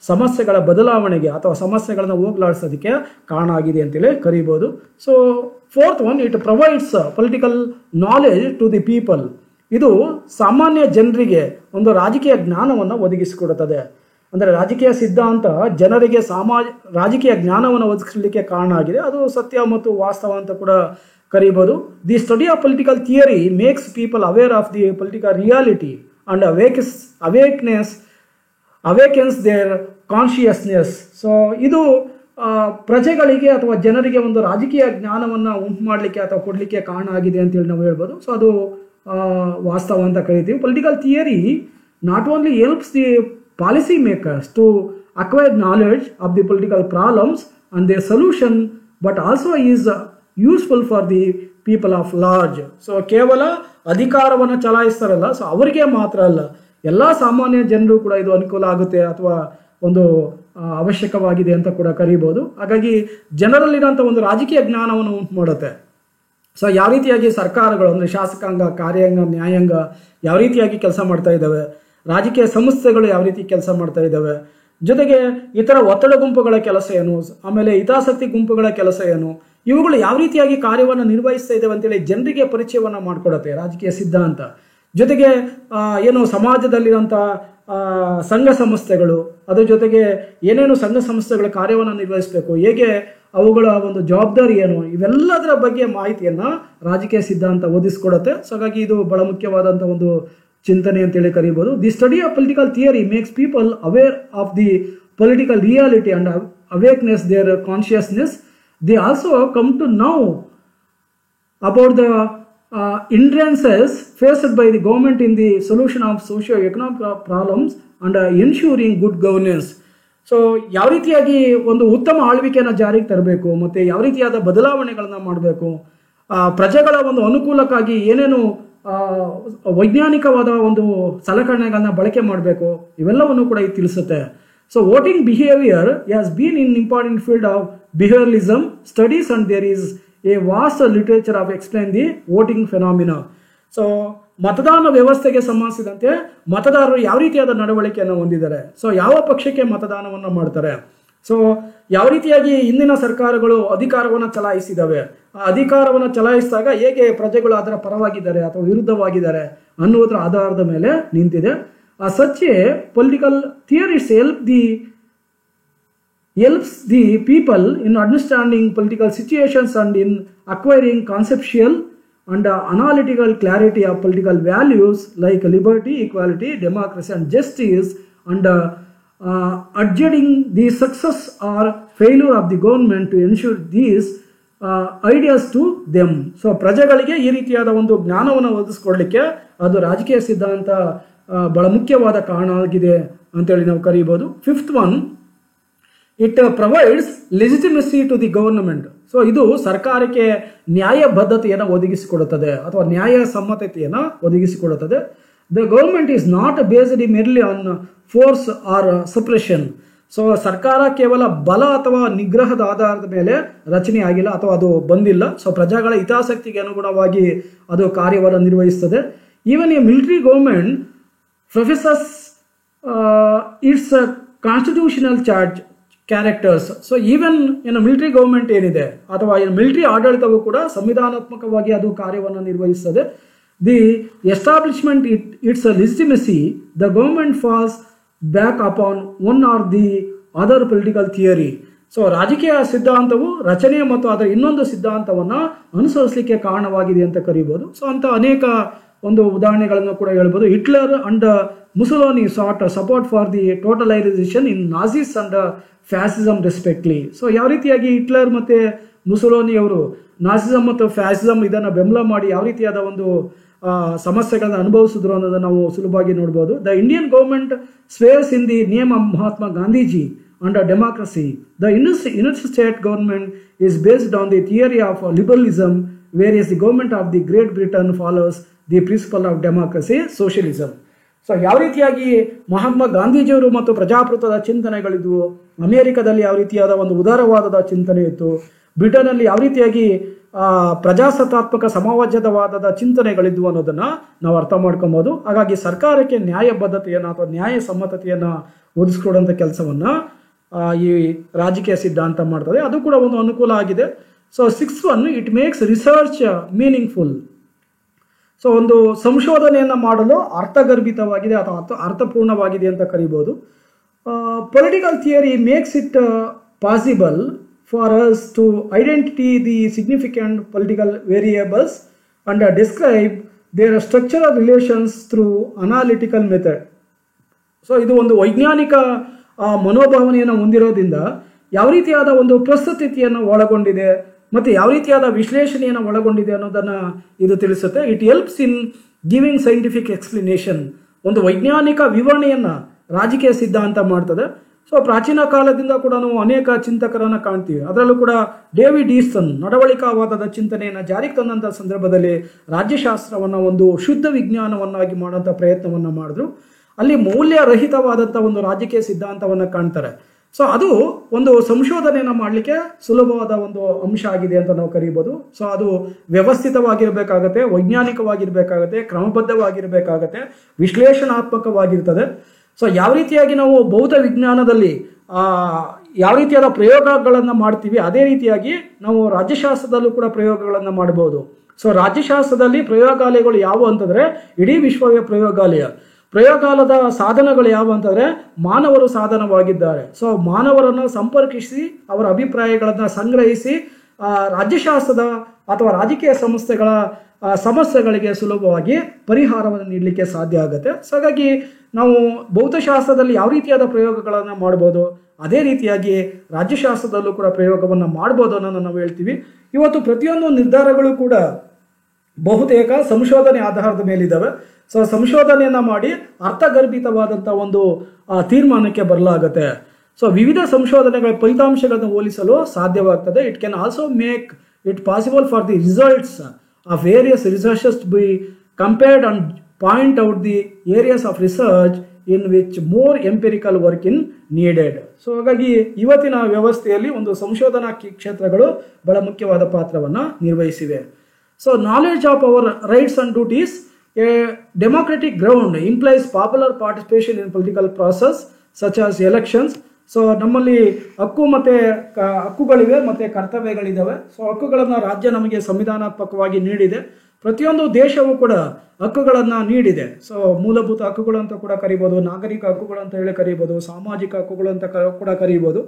ಸಮಸ್ಯೆಗಳ ಬದಲಾವಣೆಗೆ ಅಥವಾ ಸಮಸ್ಯೆಗಳನ್ನು ಹೋಗಲಾಡಿಸೋದಕ್ಕೆ ಕಾರಣ ಆಗಿದೆ ಅಂತೇಳಿ ಕರೀಬೋದು. So fourth one, it provides political knowledge to the people. ಇದು ಸಾಮಾನ್ಯ ಜನರಿಗೆ ಒಂದು ರಾಜಕೀಯ ಜ್ಞಾನವನ್ನು ಒದಗಿಸಿಕೊಡುತ್ತದೆ. ಅಂದರೆ ರಾಜಕೀಯ ಸಿದ್ಧಾಂತ ಜನರಿಗೆ ರಾಜಕೀಯ ಜ್ಞಾನವನ್ನು ಒದಗಿಸಲಿಕ್ಕೆ ಕಾರಣ ಆಗಿದೆ. ಅದು ಸತ್ಯ ಮತ್ತು ವಾಸ್ತವ ಅಂತ ಕೂಡ ಕರೀಬೋದು. The study of political theory makes people aware of the political reality and awakens their consciousness. So ಇದು ಪ್ರಜೆಗಳಿಗೆ ಅಥವಾ ಜನರಿಗೆ ಒಂದು ರಾಜಕೀಯ ಜ್ಞಾನವನ್ನು ಉಂಟು ಮಾಡಲಿಕ್ಕೆ ಅಥವಾ ಕೊಡಲಿಕ್ಕೆ ಕಾರಣ ಆಗಿದೆ ಅಂತೇಳಿ ನಾವು ಹೇಳ್ಬೋದು. ಸೊ ಅದು ವಾಸ್ತವ ಅಂತ ಕರಿತೀವಿ. Political theory not only helps the policy makers to acquire knowledge of the political problems and their solution, but also is useful for the people of large. So ಕೇವಲ ಅಧಿಕಾರವನ್ನು ಚಲಾಯಿಸ್ತಾರಲ್ಲ, ಸೊ ಅವರಿಗೆ ಮಾತ್ರ ಅಲ್ಲ, ಎಲ್ಲ ಸಾಮಾನ್ಯ ಜನರು ಕೂಡ ಇದು ಅನುಕೂಲ ಆಗುತ್ತೆ ಅಥವಾ ಒಂದು ಅವಶ್ಯಕವಾಗಿದೆ ಅಂತ ಕೂಡ ಕರೀಬೋದು. ಹಾಗಾಗಿ ಜನರಲ್ಲಿರೋಂಥ ಒಂದು ರಾಜಕೀಯ ಜ್ಞಾನವನ್ನು ಉಂಟು ಮಾಡುತ್ತೆ. ಸೊ ಯಾವ ರೀತಿಯಾಗಿ ಸರ್ಕಾರಗಳು ಅಂದರೆ ಶಾಸಕಾಂಗ, ಕಾರ್ಯಾಂಗ, ನ್ಯಾಯಾಂಗ ಯಾವ ರೀತಿಯಾಗಿ ಕೆಲಸ ಮಾಡ್ತಾ ಇದ್ದಾವೆ, ರಾಜಕೀಯ ಸಂಸ್ಥೆಗಳು ಯಾವ ರೀತಿ ಕೆಲಸ ಮಾಡ್ತಾ ಇದ್ದಾವೆ, ಜೊತೆಗೆ ಇತರ ಒತ್ತಡ ಗುಂಪುಗಳ ಕೆಲಸ ಏನು, ಆಮೇಲೆ ಹಿತಾಸಕ್ತಿ ಗುಂಪುಗಳ ಕೆಲಸ ಏನು, ಇವುಗಳು ಯಾವ ರೀತಿಯಾಗಿ ಕಾರ್ಯವನ್ನು ನಿರ್ವಹಿಸ್ತಾ ಇದ್ದಾವೆ ಅಂತೇಳಿ ಜನರಿಗೆ ಪರಿಚಯವನ್ನು ಮಾಡಿಕೊಡುತ್ತೆ ರಾಜಕೀಯ ಸಿದ್ಧಾಂತ. ಜೊತೆಗೆ ಏನು ಸಮಾಜದಲ್ಲಿರುವಂಥ ಸಂಘ ಸಂಸ್ಥೆಗಳು, ಅದ್ರ ಜೊತೆಗೆ ಏನೇನು ಸಂಘ ಸಂಸ್ಥೆಗಳ ಕಾರ್ಯವನ್ನು ನಿರ್ವಹಿಸಬೇಕು, ಹೇಗೆ ಅವುಗಳ ಒಂದು ಜವಾಬ್ದಾರಿ ಏನು, ಇವೆಲ್ಲದರ ಬಗ್ಗೆ ಮಾಹಿತಿಯನ್ನು ರಾಜಕೀಯ ಸಿದ್ಧಾಂತ ಒದಗಿಸ್ಕೊಡುತ್ತೆ. ಸೊ ಹಾಗಾಗಿ ಇದು ಬಹಳ ಮುಖ್ಯವಾದಂಥ ಒಂದು ಚಿಂತನೆ ಅಂತೇಳಿ ಕರೀಬೋದು. The study of political theory makes people aware of the political reality and awakeness their consciousness. They also come to know about the hindrances faced by the government in the solution of socio-economic problems and ensuring good governance. So ಯಾವ ರೀತಿಯಾಗಿ ಒಂದು ಉತ್ತಮ ಆಳ್ವಿಕೆಯನ್ನು ಜಾರಿಗೆ ತರಬೇಕು ಮತ್ತು ಯಾವ ರೀತಿಯಾದ ಬದಲಾವಣೆಗಳನ್ನು ಮಾಡಬೇಕು, ಪ್ರಜೆಗಳ ಒಂದು ಅನುಕೂಲಕ್ಕಾಗಿ ಏನೇನು ವೈಜ್ಞಾನಿಕವಾದ ಒಂದು ಸಲಕರಣೆಗಳನ್ನ ಬಳಕೆ ಮಾಡಬೇಕು, ಇವೆಲ್ಲವನ್ನು ಕೂಡ ಇದು ತಿಳಿಸುತ್ತೆ. So voting behaviour has been in important field of behaviourism studies and there is a vast literature of explain the voting phenomena. So ಮತದಾನ ವ್ಯವಸ್ಥೆಗೆ ಸಂಬಂಧಿಸಿದಂತೆ ಮತದಾರರು ಯಾವ ರೀತಿಯಾದ ನಡವಳಿಕೆಯನ್ನು ಹೊಂದಿದ್ದಾರೆ, ಸೊ ಯಾವ ಪಕ್ಷಕ್ಕೆ ಮತದಾನವನ್ನು ಮಾಡ್ತಾರೆ, ಸೊ ಯಾವ ರೀತಿಯಾಗಿ ಇಂದಿನ ಸರ್ಕಾರಗಳು ಅಧಿಕಾರವನ್ನು ಚಲಾಯಿಸಿದ್ದಾವೆ, ಆ ಅಧಿಕಾರವನ್ನು ಚಲಾಯಿಸಿದಾಗ ಹೇಗೆ ಪ್ರಜೆಗಳು ಅದರ ಪರವಾಗಿದ್ದಾರೆ ಅಥವಾ ವಿರುದ್ಧವಾಗಿದ್ದಾರೆ ಅನ್ನುವುದರ ಆಧಾರದ ಮೇಲೆ ನಿಂತಿದೆ. Such A political theories helps the people in understanding political situations and in acquiring conceptual and analytical clarity of political values like liberty, equality, democracy and justice, and adjudging the success or failure of the government to ensure these ideas to them. So ಪ್ರಜೆಗಳಿಗೆ ಈ ರೀತಿಯಾದ ಒಂದು ಜ್ಞಾನವನ್ನು ಒದಗಿಸ್ಕೊಡ್ಲಿಕ್ಕೆ ಅದು ರಾಜಕೀಯ ಸಿದ್ಧಾಂತ ಬಹಳ ಮುಖ್ಯವಾದ ಕಾರಣ ಆಗಿದೆ ಅಂತೇಳಿ ನಾವು ಕರೀಬೋದು. Fifth one, it provides legitimacy to the government. So ಇದು ಸರ್ಕಾರಕ್ಕೆ ನ್ಯಾಯಬದ್ಧತೆಯನ್ನು ಒದಗಿಸಿಕೊಡುತ್ತದೆ ಅಥವಾ ನ್ಯಾಯ ಸಮ್ಮತತೆಯನ್ನು ಒದಗಿಸಿಕೊಡುತ್ತದೆ. The government is not based merely on force or suppression. So ಸರ್ಕಾರ ಕೇವಲ ಬಲ ಅಥವಾ ನಿಗ್ರಹದ ಆಧಾರದ ಮೇಲೆ ರಚನೆ ಆಗಿಲ್ಲ ಅಥವಾ ಅದು ಬಂದಿಲ್ಲ. ಸೊ ಪ್ರಜೆಗಳ ಹಿತಾಸಕ್ತಿಗೆ ಅನುಗುಣವಾಗಿ ಅದು ಕಾರ್ಯವನ್ನು ನಿರ್ವಹಿಸುತ್ತದೆ. Even a military government professes its constitutional characters. So even ಏನು ಮಿಲಿಟರಿ ಗೌರ್ಮೆಂಟ್ ಏನಿದೆ ಅಥವಾ ಏನು ಮಿಲಿಟರಿ ಆಡಳಿತವು ಕೂಡ ಸಂವಿಧಾನಾತ್ಮಕವಾಗಿ ಅದು ಕಾರ್ಯವನ್ನು ನಿರ್ವಹಿಸುತ್ತದೆ. The establishment its legitimacy the government falls back upon one or the other political theory. So ರಾಜಕೀಯ ಸಿದ್ಧಾಂತವು ರಚನೆ ಮತ್ತು ಅದರ ಇನ್ನೊಂದು ಸಿದ್ಧಾಂತವನ್ನು ಅನುಸರಿಸಲಿಕ್ಕೆ ಕಾರಣವಾಗಿದೆ ಅಂತ ಕರೀಬೋದು. ಸೊ ಅಂತ ಅನೇಕ ಒಂದು ಉದಾಹರಣೆಗಳನ್ನು ಕೂಡ ಹೇಳ್ಬೋದು. Hitler and Mussolini sought support for the totalisation in Nazis and fascism respectively. So ಯಾವ ರೀತಿಯಾಗಿ ಹಿಟ್ಲರ್ ಮತ್ತು ಮುಸೋಲಿನಿ ಅವರು ನಾಸಿಸಮ್ ಮತ್ತು ಫ್ಯಾಸಿಸಮ್ ಇದನ್ನು ಬೆಂಬಲ ಮಾಡಿ ಯಾವ ರೀತಿಯಾದ ಒಂದು ಸಮಸ್ಯೆಗಳನ್ನು ಅನುಭವಿಸಿದ್ರು ಅನ್ನೋದನ್ನು ನಾವು ಸುಲಭವಾಗಿ ನೋಡ್ಬೋದು. The Indian government swears in the name of Mahatma Gandhiji under democracy. The United State government is based on the theory of liberalism, where is the government of the Great Britain follows the principle of democracy, socialism. So ಯಾವ ರೀತಿಯಾಗಿ ಮಹಾತ್ಮ ಗಾಂಧೀಜಿಯವರು ಮತ್ತು ಪ್ರಜಾಪ್ರಭುತ್ವದ ಚಿಂತನೆಗಳಿದ್ವು, ಅಮೆರಿಕದಲ್ಲಿ ಯಾವ ರೀತಿಯಾದ ಒಂದು ಉದಾರವಾದದ ಚಿಂತನೆ ಇತ್ತು, ಬ್ರಿಟನ್ನಲ್ಲಿ ಯಾವ ರೀತಿಯಾಗಿ ಪ್ರಜಾಸತ್ತಾತ್ಮಕ ಸಮಾಜವಾದದ ಚಿಂತನೆಗಳಿದ್ವು ಅನ್ನೋದನ್ನು ನಾವು ಅರ್ಥ ಮಾಡ್ಕೊಬೋದು. ಹಾಗಾಗಿ ಸರ್ಕಾರಕ್ಕೆ ನ್ಯಾಯಬದ್ಧತೆಯನ್ನು ಅಥವಾ ನ್ಯಾಯ ಸಮ್ಮತತೆಯನ್ನು ಒದಗಿಸ್ಕೊಡುವಂಥ ಕೆಲಸವನ್ನು ಈ ರಾಜಕೀಯ ಸಿದ್ಧಾಂತ ಮಾಡ್ತದೆ. ಅದು ಕೂಡ ಒಂದು ಅನುಕೂಲ ಆಗಿದೆ. So 6th one, it makes research meaningful. So ಒಂದು ಸಂಶೋಧನೆಯನ್ನು ಮಾಡಲು ಅರ್ಥಗರ್ಭಿತವಾಗಿದೆ ಅಥವಾ ಅರ್ಥಪೂರ್ಣವಾಗಿದೆ ಅಂತ ಕರಿಬೋದು. Political theory makes it possible for us to identity the significant political variables and describe their structural relations through analytical method. So ಇದು ಒಂದು ವೈಜ್ಞಾನಿಕ ಮನೋಭಾವನೆಯನ್ನು ಹೊಂದಿರೋದ್ರಿಂದ ಯಾವ ರೀತಿಯಾದ ಒಂದು ಪ್ರಸ್ತುತಿಯನ್ನು ಒಳಗೊಂಡಿದೆ ಮತ್ತು ಯಾವ ರೀತಿಯಾದ ವಿಶ್ಲೇಷಣೆಯನ್ನು ಒಳಗೊಂಡಿದೆ ಅನ್ನೋದನ್ನು ಇದು ತಿಳಿಸುತ್ತೆ. It helps in giving scientific explanation. ಒಂದು ವೈಜ್ಞಾನಿಕ ವಿವರಣೆಯನ್ನು ರಾಜಕೀಯ ಸಿದ್ಧಾಂತ ಮಾಡ್ತದೆ. ಸೊ ಪ್ರಾಚೀನ ಕಾಲದಿಂದ ಕೂಡ ನಾವು ಅನೇಕ ಚಿಂತಕರನ್ನು ಕಾಣ್ತೀವಿ. ಅದರಲ್ಲೂ ಕೂಡ ಡೇವಿಡ್ ಈಸ್ಟನ್ ನಡವಳಿಕಾವಾದದ ಚಿಂತನೆಯನ್ನು ಜಾರಿಗೆ ತಂದಂಥ ಸಂದರ್ಭದಲ್ಲಿ ರಾಜ್ಯಶಾಸ್ತ್ರವನ್ನು ಒಂದು ಶುದ್ಧ ವಿಜ್ಞಾನವನ್ನಾಗಿ ಮಾಡುವಂಥ ಪ್ರಯತ್ನವನ್ನು ಮಾಡಿದ್ರು. ಅಲ್ಲಿ ಮೌಲ್ಯರಹಿತವಾದಂಥ ಒಂದು ರಾಜಕೀಯ ಸಿದ್ಧಾಂತವನ್ನು ಕಾಣ್ತಾರೆ. ಸೊ ಅದು ಒಂದು ಸಂಶೋಧನೆಯನ್ನು ಮಾಡಲಿಕ್ಕೆ ಸುಲಭವಾದ ಒಂದು ಅಂಶ ಆಗಿದೆ ಅಂತ ನಾವು ಕರೀಬೋದು. ಸೊ ಅದು ವ್ಯವಸ್ಥಿತವಾಗಿರಬೇಕಾಗತ್ತೆ, ವೈಜ್ಞಾನಿಕವಾಗಿರಬೇಕಾಗತ್ತೆ, ಕ್ರಮಬದ್ಧವಾಗಿರಬೇಕಾಗತ್ತೆ, ವಿಶ್ಲೇಷಣಾತ್ಮಕವಾಗಿರ್ತದೆ. ಸೊ ಯಾವ ರೀತಿಯಾಗಿ ನಾವು ಭೌತ ವಿಜ್ಞಾನದಲ್ಲಿ ಯಾವ ರೀತಿಯಾದ ಪ್ರಯೋಗಗಳನ್ನು ಮಾಡ್ತೀವಿ, ಅದೇ ರೀತಿಯಾಗಿ ನಾವು ರಾಜ್ಯಶಾಸ್ತ್ರದಲ್ಲೂ ಕೂಡ ಪ್ರಯೋಗಗಳನ್ನು ಮಾಡಬಹುದು. ಸೊ ರಾಜ್ಯಶಾಸ್ತ್ರದಲ್ಲಿ ಪ್ರಯೋಗಾಲಯಗಳು ಯಾವುವು ಅಂತಂದರೆ ಇಡೀ ವಿಶ್ವವೇ ಪ್ರಯೋಗಾಲಯದ ಸಾಧನಗಳು ಯಾವ ಅಂತಂದರೆ ಮಾನವರು ಸಾಧನವಾಗಿದ್ದಾರೆ. ಸೊ ಮಾನವರನ್ನು ಸಂಪರ್ಕಿಸಿ ಅವರ ಅಭಿಪ್ರಾಯಗಳನ್ನು ಸಂಗ್ರಹಿಸಿ ರಾಜ್ಯಶಾಸ್ತ್ರದ ಅಥವಾ ರಾಜಕೀಯ ಸಂಸ್ಥೆಗಳ ಸಮಸ್ಯೆಗಳಿಗೆ ಸುಲಭವಾಗಿ ಪರಿಹಾರವನ್ನು ನೀಡಲಿಕ್ಕೆ ಸಾಧ್ಯ ಆಗುತ್ತೆ. ಸೊ ಹಾಗಾಗಿ ನಾವು ಭೌತಶಾಸ್ತ್ರದಲ್ಲಿ ಯಾವ ರೀತಿಯಾದ ಪ್ರಯೋಗಗಳನ್ನು ಮಾಡ್ಬೋದು, ಅದೇ ರೀತಿಯಾಗಿ ರಾಜ್ಯಶಾಸ್ತ್ರದಲ್ಲೂ ಕೂಡ ಪ್ರಯೋಗವನ್ನು ಮಾಡ್ಬೋದು ಅನ್ನೋದನ್ನು ನಾವು ಹೇಳ್ತೀವಿ. ಇವತ್ತು ಪ್ರತಿಯೊಂದು ನಿರ್ಧಾರಗಳು ಕೂಡ ಬಹುತೇಕ ಸಂಶೋಧನೆ ಆಧಾರದ ಮೇಲಿದ್ದಾವೆ. ಸೊ ಸಂಶೋಧನೆಯನ್ನು ಮಾಡಿ ಅರ್ಥಗರ್ಭಿತವಾದಂಥ ಒಂದು ತೀರ್ಮಾನಕ್ಕೆ ಬರಲಾಗುತ್ತೆ. ಸೊ ವಿವಿಧ ಸಂಶೋಧನೆಗಳ ಫಲಿತಾಂಶಗಳನ್ನು ಹೋಲಿಸಲು ಸಾಧ್ಯವಾಗ್ತದೆ. It can also make it possible for the results of various researches to be compared and point out the areas of research in which more empirical work in needed. So ಹಾಗಾಗಿ ಇವತ್ತಿನ ವ್ಯವಸ್ಥೆಯಲ್ಲಿ ಒಂದು ಸಂಶೋಧನಾ ಕ್ಷೇತ್ರಗಳು ಬಹಳ ಮುಖ್ಯವಾದ ಪಾತ್ರವನ್ನು ನಿರ್ವಹಿಸಿವೆ. So knowledge of our rights and duties a democratic ground implies popular participation in political process such as elections. So ನಮ್ಮಲ್ಲಿ ಹಕ್ಕುಗಳಿವೆ ಮತ್ತು ಕರ್ತವ್ಯಗಳಿದ್ದಾವೆ. ಸೊ ಹಕ್ಕುಗಳನ್ನು ರಾಜ್ಯ ನಮಗೆ ಸಂವಿಧಾನಾತ್ಮಕವಾಗಿ ನೀಡಿದೆ. ಪ್ರತಿಯೊಂದು ದೇಶವೂ ಕೂಡ ಹಕ್ಕುಗಳನ್ನು ನೀಡಿದೆ. ಸೊ ಮೂಲಭೂತ ಹಕ್ಕುಗಳು ಅಂತ ಕೂಡ ಕರೀಬೋದು, ನಾಗರಿಕ ಹಕ್ಕುಗಳು ಅಂತ ಹೇಳಿ ಕರೀಬೋದು, ಸಾಮಾಜಿಕ ಹಕ್ಕುಗಳು ಅಂತ ಕೂಡ ಕರೀಬೋದು.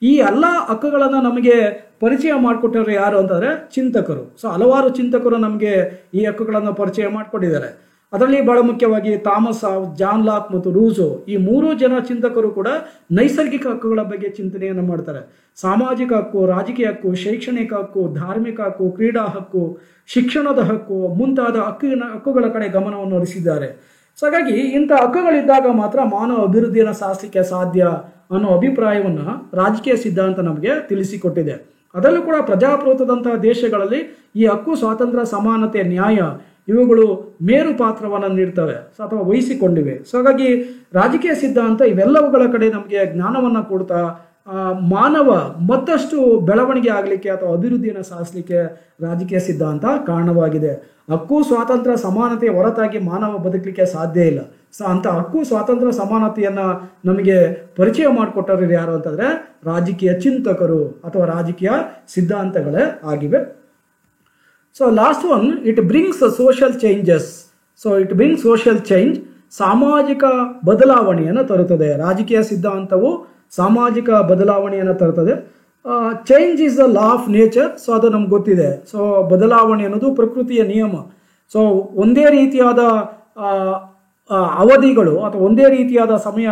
ಈ ಎಲ್ಲ ಹಕ್ಕುಗಳನ್ನು ನಮಗೆ ಪರಿಚಯ ಮಾಡಿಕೊಟ್ಟರು ಯಾರು ಅಂತಂದರೆ ಚಿಂತಕರು. ಸೊ ಹಲವಾರು ಚಿಂತಕರು ನಮಗೆ ಈ ಹಕ್ಕುಗಳನ್ನು ಪರಿಚಯ ಮಾಡಿಕೊಟ್ಟಿದ್ದಾರೆ. ಅದರಲ್ಲಿ ಬಹಳ ಮುಖ್ಯವಾಗಿ ಥಾಮಸ್ ಹಾಬ್ಸ್, ಜಾನ್ ಲಾಕ್ ಮತ್ತು ರೂಸೋ, ಈ 3 ಜನ ಚಿಂತಕರು ಕೂಡ ನೈಸರ್ಗಿಕ ಹಕ್ಕುಗಳ ಬಗ್ಗೆ ಚಿಂತನೆಯನ್ನು ಮಾಡ್ತಾರೆ. ಸಾಮಾಜಿಕ ಹಕ್ಕು, ರಾಜಕೀಯ ಹಕ್ಕು, ಶೈಕ್ಷಣಿಕ ಹಕ್ಕು, ಧಾರ್ಮಿಕ ಹಕ್ಕು, ಕ್ರೀಡಾ ಹಕ್ಕು, ಶಿಕ್ಷಣದ ಹಕ್ಕು ಮುಂತಾದ ಹಕ್ಕುಗಳ ಕಡೆ ಗಮನವನ್ನು ಹರಿಸಿದ್ದಾರೆ. ಸೊ ಹಾಗಾಗಿ ಇಂಥ ಹಕ್ಕುಗಳಿದ್ದಾಗ ಮಾತ್ರ ಮಾನವ ಅಭಿವೃದ್ಧಿಯನ್ನು ಸಾಧಿಸಲಿಕ್ಕೆ ಸಾಧ್ಯ ಅನ್ನೋ ಅಭಿಪ್ರಾಯವನ್ನು ರಾಜಕೀಯ ಸಿದ್ಧಾಂತ ನಮಗೆ ತಿಳಿಸಿಕೊಟ್ಟಿದೆ. ಅದರಲ್ಲೂ ಕೂಡ ಪ್ರಜಾಪ್ರಭುತ್ವದಂತಹ ದೇಶಗಳಲ್ಲಿ ಈ ಹಕ್ಕು, ಸ್ವಾತಂತ್ರ್ಯ, ಸಮಾನತೆ, ನ್ಯಾಯ ಇವುಗಳು ಮೇರು ಪಾತ್ರವನ್ನು ನೀಡ್ತವೆ ಅಥವಾ ವಹಿಸಿಕೊಂಡಿವೆ. ಸೊ ಹಾಗಾಗಿ ರಾಜಕೀಯ ಸಿದ್ಧಾಂತ ಇವೆಲ್ಲವುಗಳ ಕಡೆ ನಮಗೆ ಜ್ಞಾನವನ್ನು ಕೊಡ್ತಾ ಮಾನವ ಮತ್ತಷ್ಟು ಬೆಳವಣಿಗೆ ಆಗಲಿಕ್ಕೆ ಅಥವಾ ಅಭಿವೃದ್ಧಿಯನ್ನು ಸಾಧಿಸಲಿಕ್ಕೆ ರಾಜಕೀಯ ಸಿದ್ಧಾಂತ ಕಾರಣವಾಗಿದೆ. ಹಕ್ಕು, ಸ್ವಾತಂತ್ರ್ಯ, ಸಮಾನತೆಯ ಹೊರತಾಗಿ ಮಾನವ ಬದುಕಲಿಕ್ಕೆ ಸಾಧ್ಯ ಇಲ್ಲ. ಸೊ ಅಂಥ ಹಕ್ಕು, ಸ್ವಾತಂತ್ರ್ಯ, ಸಮಾನತೆಯನ್ನು ನಮಗೆ ಪರಿಚಯ ಮಾಡಿಕೊಟ್ಟರು ಯಾರು ಅಂತಂದರೆ ರಾಜಕೀಯ ಚಿಂತಕರು ಅಥವಾ ರಾಜಕೀಯ ಸಿದ್ಧಾಂತಗಳೇ ಆಗಿವೆ. So last one, it brings social changes. So it brings social change, ಸಾಮಾಜಿಕ ಬದಲಾವಣೆಯನ್ನು ತರುತ್ತದೆ. ರಾಜಕೀಯ ಸಿದ್ಧಾಂತವು ಸಾಮಾಜಿಕ ಬದಲಾವಣೆಯನ್ನು ತರುತ್ತದೆ. Change is the law of nature. So ಅದು ನಮ್ಗೆ ಗೊತ್ತಿದೆ. ಸೊ ಬದಲಾವಣೆ ಅನ್ನೋದು ಪ್ರಕೃತಿಯ ನಿಯಮ. ಸೊ ಒಂದೇ ರೀತಿಯಾದ ಅವಧಿಗಳು ಅಥವಾ ಒಂದೇ ರೀತಿಯಾದ ಸಮಯ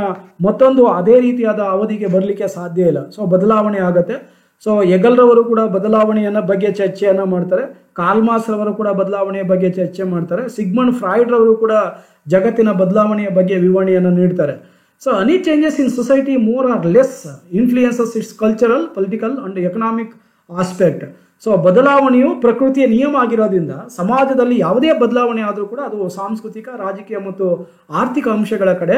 ಮತ್ತೊಂದು ಅದೇ ರೀತಿಯಾದ ಅವಧಿಗೆ ಬರಲಿಕ್ಕೆ ಸಾಧ್ಯ ಇಲ್ಲ. ಸೊ ಬದಲಾವಣೆ ಆಗುತ್ತೆ. ಸೊ ಹೆಗಲ್ರವರು ಕೂಡ ಬದಲಾವಣೆಯ ಬಗ್ಗೆ ಚರ್ಚೆಯನ್ನು ಮಾಡ್ತಾರೆ. ಕಾರ್ಲ್ ಮಾರ್ಕ್ಸ್ ರವರು ಕೂಡ ಬದಲಾವಣೆಯ ಬಗ್ಗೆ ಚರ್ಚೆ ಮಾಡ್ತಾರೆ. ಸಿಗ್ಮಂಡ್ ಫ್ರಾಯ್ಡ್ ರವರು ಕೂಡ ಜಗತ್ತಿನ ಬದಲಾವಣೆಯ ಬಗ್ಗೆ ವಿವರಣೆಯನ್ನು ನೀಡ್ತಾರೆ. So any changes in society more or less influences it's cultural, political and economic aspect. So ಬದಲಾವಣೆಯು ಪ್ರಕೃತಿಯ ನಿಯಮ ಆಗಿರೋದ್ರಿಂದ ಸಮಾಜದಲ್ಲಿ ಯಾವುದೇ ಬದಲಾವಣೆ ಆದರೂ ಕೂಡ ಅದು ಸಾಂಸ್ಕೃತಿಕ, ರಾಜಕೀಯ ಮತ್ತು ಆರ್ಥಿಕ ಅಂಶಗಳ ಕಡೆ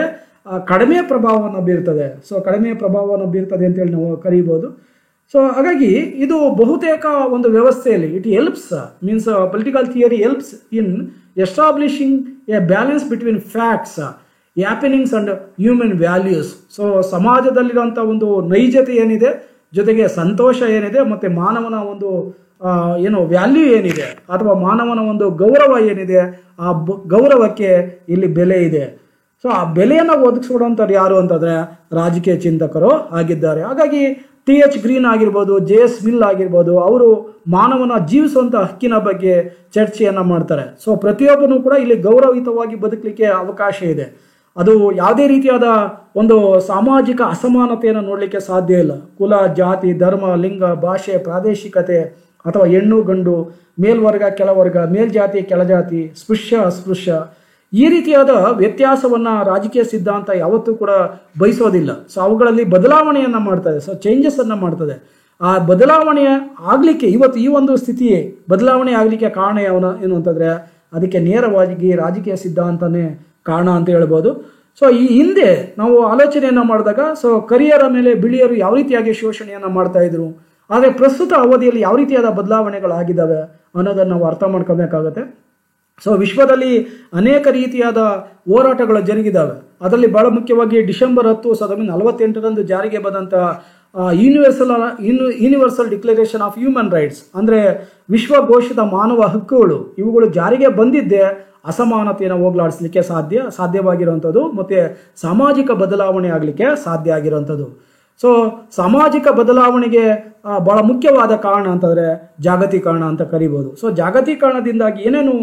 ಕಡಿಮೆ ಪ್ರಭಾವವನ್ನು ಬೀರ್ತದೆ. ಸೊ ಕಡಿಮೆ ಪ್ರಭಾವವನ್ನು ಬೀರ್ತದೆ ಅಂತೇಳಿ ನಾವು ಕರೀಬೋದು. ಸೊ ಹಾಗಾಗಿ ಇದು ಬಹುತೇಕ ಒಂದು ವ್ಯವಸ್ಥೆಯಲ್ಲಿ it helps means political theory helps in establishing a balance between facts, happenings and human values. So ಸಮಾಜದಲ್ಲಿರುವಂಥ ಒಂದು ನೈಜತೆ ಏನಿದೆ, ಜೊತೆಗೆ ಸಂತೋಷ ಏನಿದೆ, ಮತ್ತು ಮಾನವನ ಒಂದು ವ್ಯಾಲ್ಯೂ ಏನಿದೆ ಅಥವಾ ಮಾನವನ ಒಂದು ಗೌರವ ಏನಿದೆ, ಆ ಗೌರವಕ್ಕೆ ಇಲ್ಲಿ ಬೆಲೆ ಇದೆ. ಸೊ ಆ ಬೆಲೆಯನ್ನು ಒದಗಿಸ್ಕೊಡುವಂಥವ್ರು ಯಾರು ಅಂತಂದರೆ ರಾಜಕೀಯ ಚಿಂತಕರು ಆಗಿದ್ದಾರೆ. ಹಾಗಾಗಿ TH ಗ್ರೀನ್ ಆಗಿರ್ಬೋದು, JS ಮಿಲ್ ಆಗಿರ್ಬೋದು, ಅವರು ಮಾನವನ ಜೀವಿಸುವಂಥ ಹಕ್ಕಿನ ಬಗ್ಗೆ ಚರ್ಚೆಯನ್ನು ಮಾಡ್ತಾರೆ. ಸೊ ಪ್ರತಿಯೊಬ್ಬನೂ ಕೂಡ ಇಲ್ಲಿ ಗೌರವಯುತವಾಗಿ ಬದುಕಲಿಕ್ಕೆ ಅವಕಾಶ ಇದೆ. ಅದು ಯಾವುದೇ ರೀತಿಯಾದ ಒಂದು ಸಾಮಾಜಿಕ ಅಸಮಾನತೆಯನ್ನು ನೋಡಲಿಕ್ಕೆ ಸಾಧ್ಯ ಇಲ್ಲ. ಕುಲ, ಜಾತಿ, ಧರ್ಮ, ಲಿಂಗ, ಭಾಷೆ, ಪ್ರಾದೇಶಿಕತೆ ಅಥವಾ ಹೆಣ್ಣು ಗಂಡು, ಮೇಲ್ವರ್ಗ ಕೆಳವರ್ಗ, ಮೇಲ್ಜಾತಿ ಕೆಳಜಾತಿ, ಸ್ಪೃಶ್ಯ ಅಸ್ಪೃಶ್ಯ, ಈ ರೀತಿಯಾದ ವ್ಯತ್ಯಾಸವನ್ನು ರಾಜಕೀಯ ಸಿದ್ಧಾಂತ ಯಾವತ್ತೂ ಕೂಡ ಬಯಸೋದಿಲ್ಲ. ಸೊ ಅವುಗಳಲ್ಲಿ ಬದಲಾವಣೆಯನ್ನು ಮಾಡ್ತದೆ. ಸೊ ಚೇಂಜಸನ್ನು ಮಾಡ್ತದೆ. ಆ ಬದಲಾವಣೆ ಆಗಲಿಕ್ಕೆ ಇವತ್ತು ಈ ಒಂದು ಸ್ಥಿತಿಯೇ ಬದಲಾವಣೆ ಆಗಲಿಕ್ಕೆ ಕಾರಣ ಏನು ಅಂತಂದರೆ ಅದಕ್ಕೆ ನೇರವಾಗಿ ರಾಜಕೀಯ ಸಿದ್ಧಾಂತನೇ ಕಾರಣ ಅಂತ ಹೇಳ್ಬೋದು. ಸೊ ಈ ಹಿಂದೆ ನಾವು ಆಲೋಚನೆಯನ್ನು ಮಾಡಿದಾಗ ಕರಿಯರ ಮೇಲೆ ಬಿಳಿಯರು ಯಾವ ರೀತಿಯಾಗಿ ಶೋಷಣೆಯನ್ನು ಮಾಡ್ತಾ ಇದ್ರು, ಆದರೆ ಪ್ರಸ್ತುತ ಅವಧಿಯಲ್ಲಿ ಯಾವ ರೀತಿಯಾದ ಬದಲಾವಣೆಗಳಾಗಿದ್ದಾವೆ ಅನ್ನೋದನ್ನು ನಾವು ಅರ್ಥ ಮಾಡ್ಕೋಬೇಕಾಗತ್ತೆ. ವಿಶ್ವದಲ್ಲಿ ಅನೇಕ ರೀತಿಯಾದ ಹೋರಾಟಗಳು ಜರುಗಿದ್ದಾವೆ. ಅದರಲ್ಲಿ ಬಹಳ ಮುಖ್ಯವಾಗಿ ಡಿಸೆಂಬರ್ 10, 1948 ಜಾರಿಗೆ ಬಂದಂಥ universal declaration of human rights ಅಂದರೆ ವಿಶ್ವಘೋಷಿತ ಮಾನವ ಹಕ್ಕುಗಳು, ಇವುಗಳು ಜಾರಿಗೆ ಬಂದಿದ್ದೇ ಅಸಮಾನತೆಯನ್ನು ಹೋಗಲಾಡಿಸಲಿಕ್ಕೆ ಸಾಧ್ಯವಾಗಿರುವಂಥದ್ದು ಮತ್ತು ಸಾಮಾಜಿಕ ಬದಲಾವಣೆ ಆಗಲಿಕ್ಕೆ ಸಾಧ್ಯ ಆಗಿರುವಂಥದ್ದು. ಸಾಮಾಜಿಕ ಬದಲಾವಣೆಗೆ ಬಹಳ ಮುಖ್ಯವಾದ ಕಾರಣ ಅಂತಂದರೆ ಜಾಗತೀಕರಣ ಅಂತ ಕರಿಬೋದು. ಜಾಗತೀಕರಣದಿಂದಾಗಿ ಏನೇನು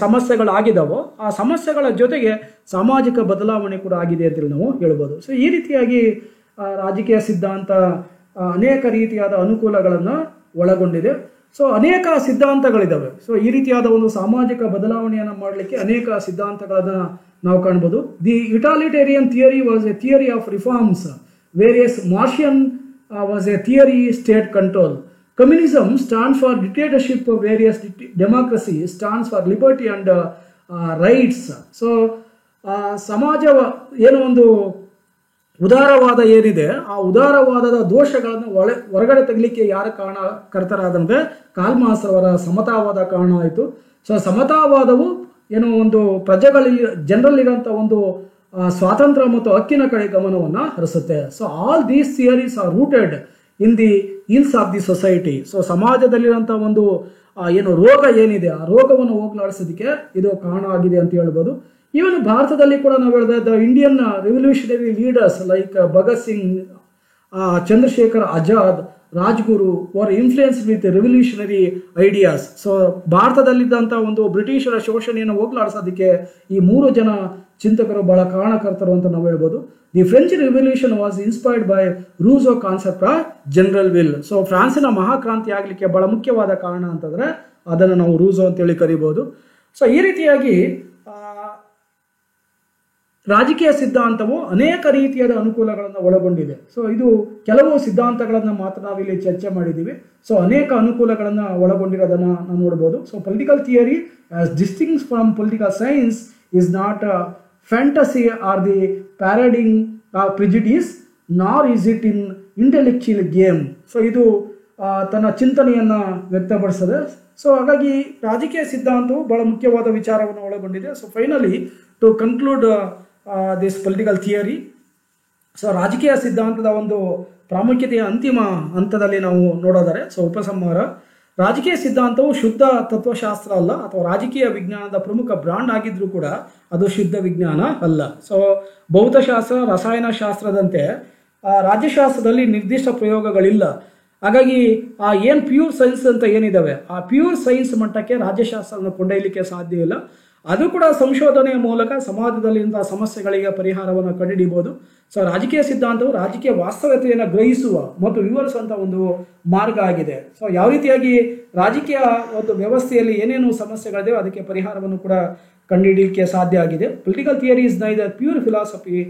ಸಮಸ್ಯೆಗಳಾಗಿದ್ದಾವೋ ಆ ಸಮಸ್ಯೆಗಳ ಜೊತೆಗೆ ಸಾಮಾಜಿಕ ಬದಲಾವಣೆ ಕೂಡ ಆಗಿದೆ ಅಂತೇಳಿ ನಾವು ಹೇಳ್ಬೋದು. ಈ ರೀತಿಯಾಗಿ ರಾಜಕೀಯ ಸಿದ್ಧಾಂತ ಅನೇಕ ರೀತಿಯಾದ ಅನುಕೂಲಗಳನ್ನು ಒಳಗೊಂಡಿದೆ. ಅನೇಕ ಸಿದ್ಧಾಂತಗಳಿದ್ದಾವೆ. ಈ ರೀತಿಯಾದ ಒಂದು ಸಾಮಾಜಿಕ ಬದಲಾವಣೆಯನ್ನು ಮಾಡಲಿಕ್ಕೆ ಅನೇಕ ಸಿದ್ಧಾಂತಗಳನ್ನು ನಾವು ಕಾಣ್ಬೋದು. The utilitarian theory was a theory of reforms, whereas Martian was a theory state control. Communism stands for dictatorship, whereas democracy stands for liberty and rights. ಸಮಾಜ ಏನೋ ಒಂದು ಉದಾರವಾದ ಏನಿದೆ ಆ ಉದಾರವಾದದ ದೋಷಗಳನ್ನು ಹೊರಗಡೆ ತೆಗಲಿಕ್ಕೆ ಯಾರ ಕಾರಣಕರ್ತರಾದಂತೆ ಕಾರ್ಲ್ ಮಾರ್ಕ್ಸ್ ಅವರ ಸಮತಾವಾದ ಕಾರಣ ಆಯಿತು. ಸಮತಾವಾದವು ಏನೋ ಒಂದು ಜನರಲ್ಲಿರೋಂಥ ಒಂದು ಸ್ವಾತಂತ್ರ್ಯ ಮತ್ತು ಹಕ್ಕಿನ ಕಡೆ ಗಮನವನ್ನು ಹರಿಸುತ್ತೆ. All these theories are rooted in the ills of the society. ಸಮಾಜದಲ್ಲಿರೋಂಥ ಒಂದು ಏನು ರೋಗ ಏನಿದೆ ಆ ರೋಗವನ್ನು ಹೋಗಲಾಡಿಸೋದಕ್ಕೆ ಇದು ಕಾರಣ ಆಗಿದೆ ಅಂತ ಹೇಳ್ಬೋದು. ಈವನ್ ಭಾರತದಲ್ಲಿ ಕೂಡ ನಾವು ಹೇಳಿದ the Indian revolutionary leaders like Bhagat Singh, Chandrashekhar Azad, Rajguru were influence with revolutionary ideas. ಭಾರತದಲ್ಲಿದ್ದಂಥ ಒಂದು ಬ್ರಿಟಿಷರ ಶೋಷಣೆಯನ್ನು ಹೋಗಲಾಡಿಸೋದಕ್ಕೆ ಈ 3 ಜನ ಚಿಂತಕರು ಬಹಳ ಕಾರಣಕರ್ತರು ಅಂತ ನಾವು ಹೇಳ್ಬೋದು. The French revolution was inspired by Rousseau concept of general will. ಫ್ರಾನ್ಸಿನ ಮಹಾಕ್ರಾಂತಿ ಆಗಲಿಕ್ಕೆ ಬಹಳ ಮುಖ್ಯವಾದ ಕಾರಣ ಅಂತಂದರೆ ಅದನ್ನು ನಾವು ರೂಸೋ ಅಂತೇಳಿ ಕರಿಬೋದು. ಈ ರೀತಿಯಾಗಿ ರಾಜಕೀಯ ಸಿದ್ಧಾಂತವು ಅನೇಕ ರೀತಿಯಾದ ಅನುಕೂಲಗಳನ್ನು ಒಳಗೊಂಡಿದೆ. ಇದು ಕೆಲವು ಸಿದ್ಧಾಂತಗಳನ್ನು ಮಾತ್ರ ನಾವಿಲ್ಲಿ ಚರ್ಚೆ ಮಾಡಿದ್ದೀವಿ. ಅನೇಕ ಅನುಕೂಲಗಳನ್ನು ಒಳಗೊಂಡಿರೋದನ್ನು ನಾವು ನೋಡ್ಬೋದು. Political theory as distinct from political science is not a fantasy or the parodying of prejudice, nor is it in intellectual game. ಇದು ತನ್ನ ಚಿಂತನೆಯನ್ನು ವ್ಯಕ್ತಪಡಿಸ್ತದೆ. ಹಾಗಾಗಿ ರಾಜಕೀಯ ಸಿದ್ಧಾಂತವು ಬಹಳ ಮುಖ್ಯವಾದ ವಿಚಾರವನ್ನು ಒಳಗೊಂಡಿದೆ. Finally to conclude this political theory, ರಾಜಕೀಯ ಸಿದ್ಧಾಂತದ ಒಂದು ಪ್ರಾಮುಖ್ಯತೆಯ ಅಂತಿಮ ಹಂತದಲ್ಲಿ ನಾವು ನೋಡೋದಾರೆ ಉಪಸಂಹಾರ. ರಾಜಕೀಯ ಸಿದ್ಧಾಂತವು ಶುದ್ಧ ತತ್ವಶಾಸ್ತ್ರ ಅಲ್ಲ, ಅಥವಾ ರಾಜಕೀಯ ವಿಜ್ಞಾನದ ಪ್ರಮುಖ ಬ್ರಾಂಡ್ ಆಗಿದ್ರೂ ಕೂಡ ಅದು ಶುದ್ಧ ವಿಜ್ಞಾನ ಅಲ್ಲ. ಭೌತಶಾಸ್ತ್ರ, ರಸಾಯನಶಾಸ್ತ್ರದಂತೆ ರಾಜ್ಯಶಾಸ್ತ್ರದಲ್ಲಿ ನಿರ್ದಿಷ್ಟ ಪ್ರಯೋಗಗಳಿಲ್ಲ. ಹಾಗಾಗಿ ಏನು ಪ್ಯೂರ್ ಸೈನ್ಸ್ ಅಂತ ಏನಿದಾವೆ ಆ ಪ್ಯೂರ್ ಸೈನ್ಸ್ ಮಟ್ಟಕ್ಕೆ ರಾಜ್ಯಶಾಸ್ತ್ರವನ್ನು ಕೊಂಡೊಯ್ಯಲಿಕ್ಕೆ ಸಾಧ್ಯ ಇಲ್ಲ. ಅದು ಕೂಡ ಸಂಶೋಧನೆಯ ಮೂಲಕ ಸಮಾಜದಲ್ಲಿಂದ ಸಮಸ್ಯೆಗಳಿಗೆ ಪರಿಹಾರವನ್ನು ಕಂಡುಹಿಡಿಯಬಹುದು. ರಾಜಕೀಯ ಸಿದ್ಧಾಂತವು ರಾಜಕೀಯ ವಾಸ್ತವತೆಯನ್ನು ಗ್ರಹಿಸುವ ಮತ್ತು ವಿವರಿಸುವಂಥ ಒಂದು ಮಾರ್ಗ ಆಗಿದೆ. ಯಾವ ರೀತಿಯಾಗಿ ರಾಜಕೀಯ ಒಂದು ವ್ಯವಸ್ಥೆಯಲ್ಲಿ ಏನೇನು ಸಮಸ್ಯೆಗಳಿದೆ ಅದಕ್ಕೆ ಪರಿಹಾರವನ್ನು ಕೂಡ ಕಂಡುಹಿಡಿಯಲಿಕ್ಕೆ ಸಾಧ್ಯ ಆಗಿದೆ. Political theory is neither pure philosophy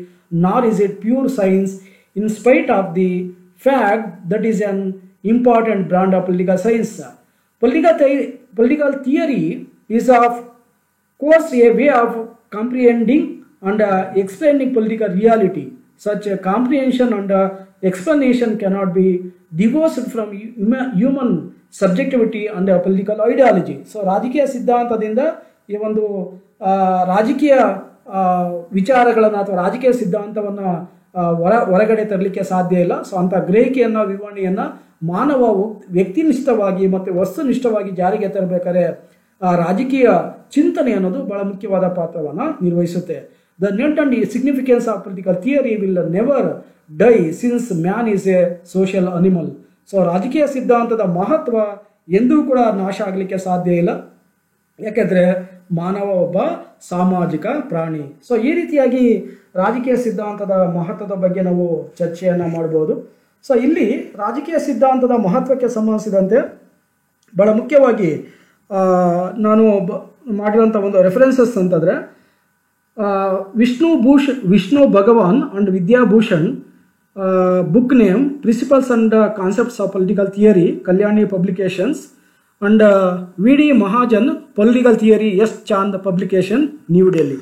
nor is it pure science in spite of the fact that is an important brand of political science. Political theory is of course a way of comprehending and explaining political reality. Such a comprehension and explanation cannot be divorced from human subjectivity and political ideology. ರಾಜಕೀಯ ಸಿದ್ಧಾಂತದಿಂದ ಈ ಒಂದು ರಾಜಕೀಯ ವಿಚಾರಗಳನ್ನು ಅಥವಾ ರಾಜಕೀಯ ಸಿದ್ಧಾಂತವನ್ನು ಹೊರಗಡೆ ತರಲಿಕ್ಕೆ ಸಾಧ್ಯ ಇಲ್ಲ. ಅಂಥ ಗ್ರಹಿಕೆಯನ್ನು, ವಿವರಣೆಯನ್ನು ಮಾನವ ವ್ಯಕ್ತಿನಿಷ್ಠವಾಗಿ ಮತ್ತು ವಸ್ತುನಿಷ್ಠವಾಗಿ ಜಾರಿಗೆ ತರಬೇಕಾದ್ರೆ ರಾಜಕೀಯ ಚಿಂತನೆ ಅನ್ನೋದು ಬಹಳ ಮುಖ್ಯವಾದ ಪಾತ್ರವನ್ನು ನಿರ್ವಹಿಸುತ್ತೆ. The need and significance of political theory will never die since man is a social animal. ರಾಜಕೀಯ ಸಿದ್ಧಾಂತದ ಮಹತ್ವ ಎಂದೂ ಕೂಡ ನಾಶ ಆಗಲಿಕ್ಕೆ ಸಾಧ್ಯ ಇಲ್ಲ, ಯಾಕೆಂದರೆ ಮಾನವ ಒಬ್ಬ ಸಾಮಾಜಿಕ ಪ್ರಾಣಿ. ಈ ರೀತಿಯಾಗಿ ರಾಜಕೀಯ ಸಿದ್ಧಾಂತದ ಮಹತ್ವದ ಬಗ್ಗೆ ನಾವು ಚರ್ಚೆಯನ್ನು ಮಾಡ್ಬೋದು. ಇಲ್ಲಿ ರಾಜಕೀಯ ಸಿದ್ಧಾಂತದ ಮಹತ್ವಕ್ಕೆ ಸಂಬಂಧಿಸಿದಂತೆ ಬಹಳ ಮುಖ್ಯವಾಗಿ ನಾನು ಮಾಡಿರೋಂಥ ಒಂದು ರೆಫರೆನ್ಸಸ್ ಅಂತಂದರೆ Vishnu Bhagwan and Vidyabhushan book name principles and concepts of political theory, Kalyani publications, and V D Mahajan political theory, S Chand publication, New Delhi.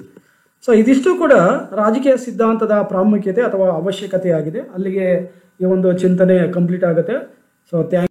So ಇದಿಷ್ಟು ಕೂಡ ರಾಜಕೀಯ ಸಿದ್ಧಾಂತದ ಪ್ರಾಮುಖ್ಯತೆ ಅಥವಾ ಅವಶ್ಯಕತೆ ಆಗಿದೆ. ಅಲ್ಲಿಗೆ ಈ ಒಂದು ಚಿಂತನೆ ಕಂಪ್ಲೀಟ್ ಆಗುತ್ತೆ. So thank